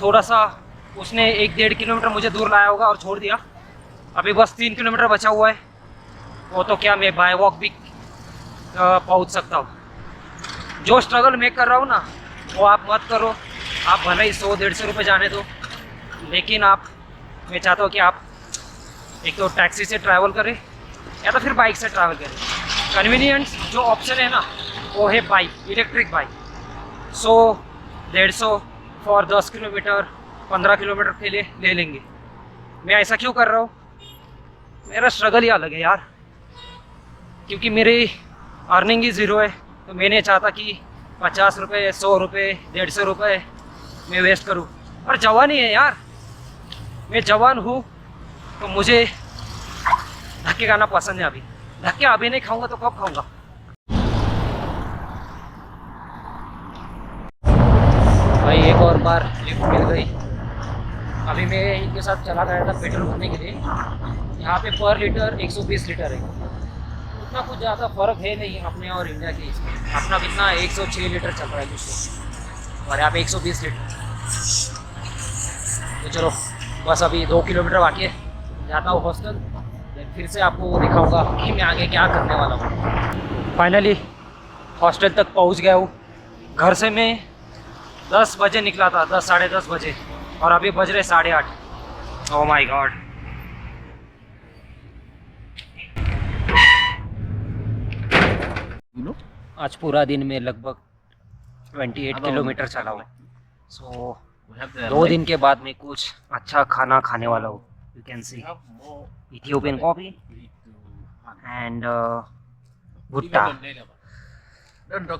Speaker 1: थोड़ा सा उसने 1-1.5 किलोमीटर मुझे दूर लाया होगा और छोड़ दिया। अभी बस 3 किलोमीटर बचा हुआ है। वो तो क्या मैं बाय वॉक भी पहुंच सकता हूँ। जो स्ट्रगल मैं कर रहा हूँ ना, वो आप मत करो। आप भले ही 100-150 रुपये जाने दो, लेकिन मैं चाहता हूँ कि आप एक तो टैक्सी से ट्रैवल करें या तो फिर बाइक से ट्रैवल करें। कन्वीनियंस जो ऑप्शन है ना, वो है bike, electric bike. 100-150 for 10 kilometre 15 kilometre के लिए ले लेंगे। मैं ऐसा क्यों कर रहा हूँ? मेरा स्ट्रगल ही अलग है यार, क्योंकि मेरी अर्निंग ही ज़ीरो है। तो मैंने चाहता कि 50 रुपये, 100 रुपये, 150 रुपये मैं वेस्ट करूँ। और जवानी है यार, मैं जवान हूँ, तो मुझे धक्के खाना पसंद है। अभी धक्के अभी नहीं खाऊंगा तो कब खाऊंगा? भाई एक और बार लिफ्ट मिल गई। अभी मैं इनके साथ चला गया था पेट्रोल भरने के लिए। यहाँ पे पर लीटर 120 लीटर है। उतना कुछ ज़्यादा फ़र्क है नहीं अपने और इंडिया के इसमें। अपना कितना 106 लीटर चल रहा है कुछ तो, और यहाँ पे 120 लीटर। तो चलो बस अभी 2 किलोमीटर बाकी है, जाता हूँ हॉस्टल। फिर से आपको दिखाऊंगा कि मैं आगे क्या करने वाला हूँ। फाइनली हॉस्टल तक पहुँच गया हूँ। घर से मैं 10 बजे निकला था, 10 साढ़े 10 बजे, और अभी बज रहे 8:30। ओह माय गॉड। आज पूरा दिन में लगभग 28 किलोमीटर चला हूँ। सो 2 दिन के बाद मैं कुछ अच्छा खाना खाने वाला हूँ। You can C Ethiopian coffee and भुट्टा।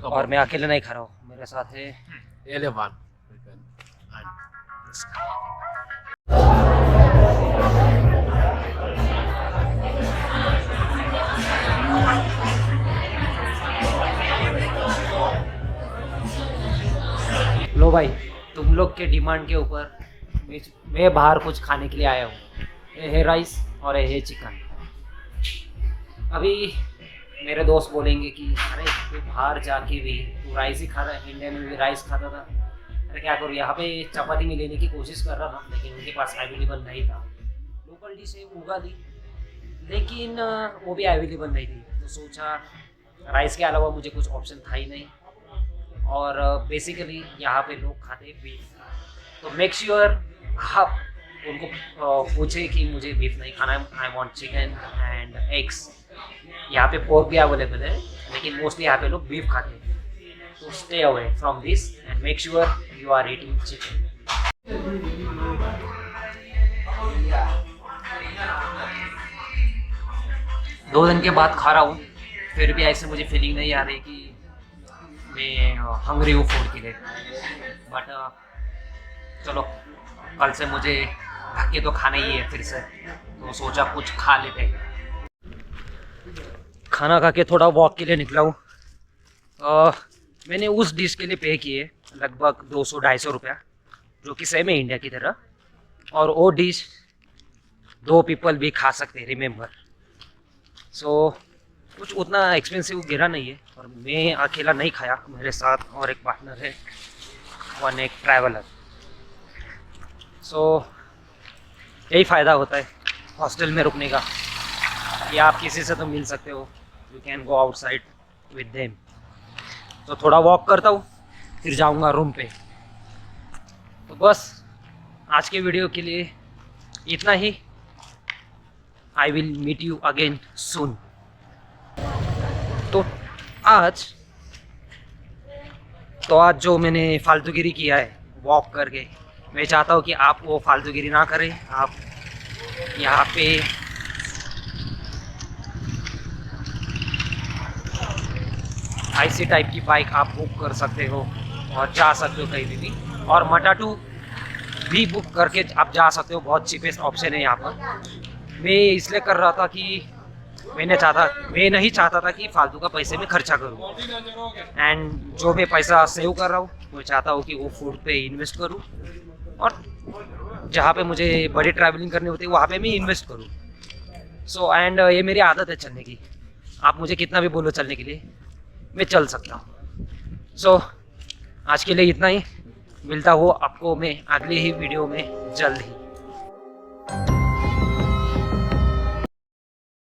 Speaker 1: और मैं अकेले नहीं खा रहा हूँ, मेरे साथ है लो भाई, तुम लोग के डिमांड के ऊपर मैं बाहर कुछ खाने के लिए आया हूँ। ये है राइस और ये है चिकन। अभी मेरे दोस्त बोलेंगे कि अरे तू बाहर जाके भी तू राइस ही खा रहा है, इंडिया में भी राइस खाता था। अरे क्या करूँ, यहाँ पे चपाती में लेने की कोशिश कर रहा था लेकिन उनके पास अवेलेबल नहीं था। लोकल डिश है उगाली, लेकिन वो भी अवेलेबल नहीं थी। तो सोचा राइस के अलावा मुझे कुछ ऑप्शन था ही नहीं। और बेसिकली यहाँ पे लोग खाते बीफ। तो मेक श्योर आप उनको पूछे कि मुझे बीफ नहीं खाना है, I want chicken and eggs. यहाँ पे पोर्क भी अवेलेबल है लेकिन मोस्टली यहाँ पे लोग बीफ खाते हैं। तो stay away from this and make sure you are eating chicken. दो दिन के बाद खा रहा हूँ, फिर भी ऐसे मुझे फीलिंग नहीं आ रही कि मैं हंग्री हूँ फूड के लिए। बट चलो, कल से मुझे धक्के तो खाने ही है फिर से, तो सोचा कुछ खा लेते हैं। खाना खा के थोड़ा वॉक के लिए निकला हूँ। मैंने उस डिश के लिए पे किए लगभग 200-250 रुपया, जो कि सेम है इंडिया की तरह। और वो डिश 2 पीपल भी खा सकते हैं, रिमेंबर। सो कुछ उतना एक्सपेंसिव गिरा नहीं है। और मैं अकेला नहीं खाया, मेरे साथ और एक पार्टनर है, वन एक ट्रैवलर। सो यही फ़ायदा होता है हॉस्टल में रुकने का कि आप किसी से तो मिल सकते हो, you can go outside with them. तो थोड़ा वॉक करता हूँ, फिर जाऊँगा रूम पे। तो बस आज के वीडियो के लिए इतना ही। I will meet you again soon. तो आज जो मैंने फालतूगिरी किया है वॉक करके, मैं चाहता हूँ कि आप वो फालतूगिरी ना करें। आप यहाँ पे IC टाइप की बाइक आप बुक कर सकते हो और जा सकते हो कहीं भी। और मटाटू भी बुक करके आप जा सकते हो, बहुत चीपेस्ट ऑप्शन है यहाँ पर। मैं इसलिए कर रहा था कि मैं नहीं चाहता था कि फालतू का पैसे में खर्चा करूँ। एंड जो मैं पैसा सेव कर रहा हूँ मैं चाहता हूँ कि वो फूड पे इन्वेस्ट करूँ, और जहाँ पे मुझे बड़ी ट्रैवलिंग करनी होती है वहाँ पे मैं इन्वेस्ट करूँ। सो एंड ये मेरी आदत है चलने की। आप मुझे कितना भी बोलो चलने के लिए, मैं चल सकता हूँ। सो आज के लिए इतना ही। मिलता हूँ आपको मैं अगली ही वीडियो में जल्द ही।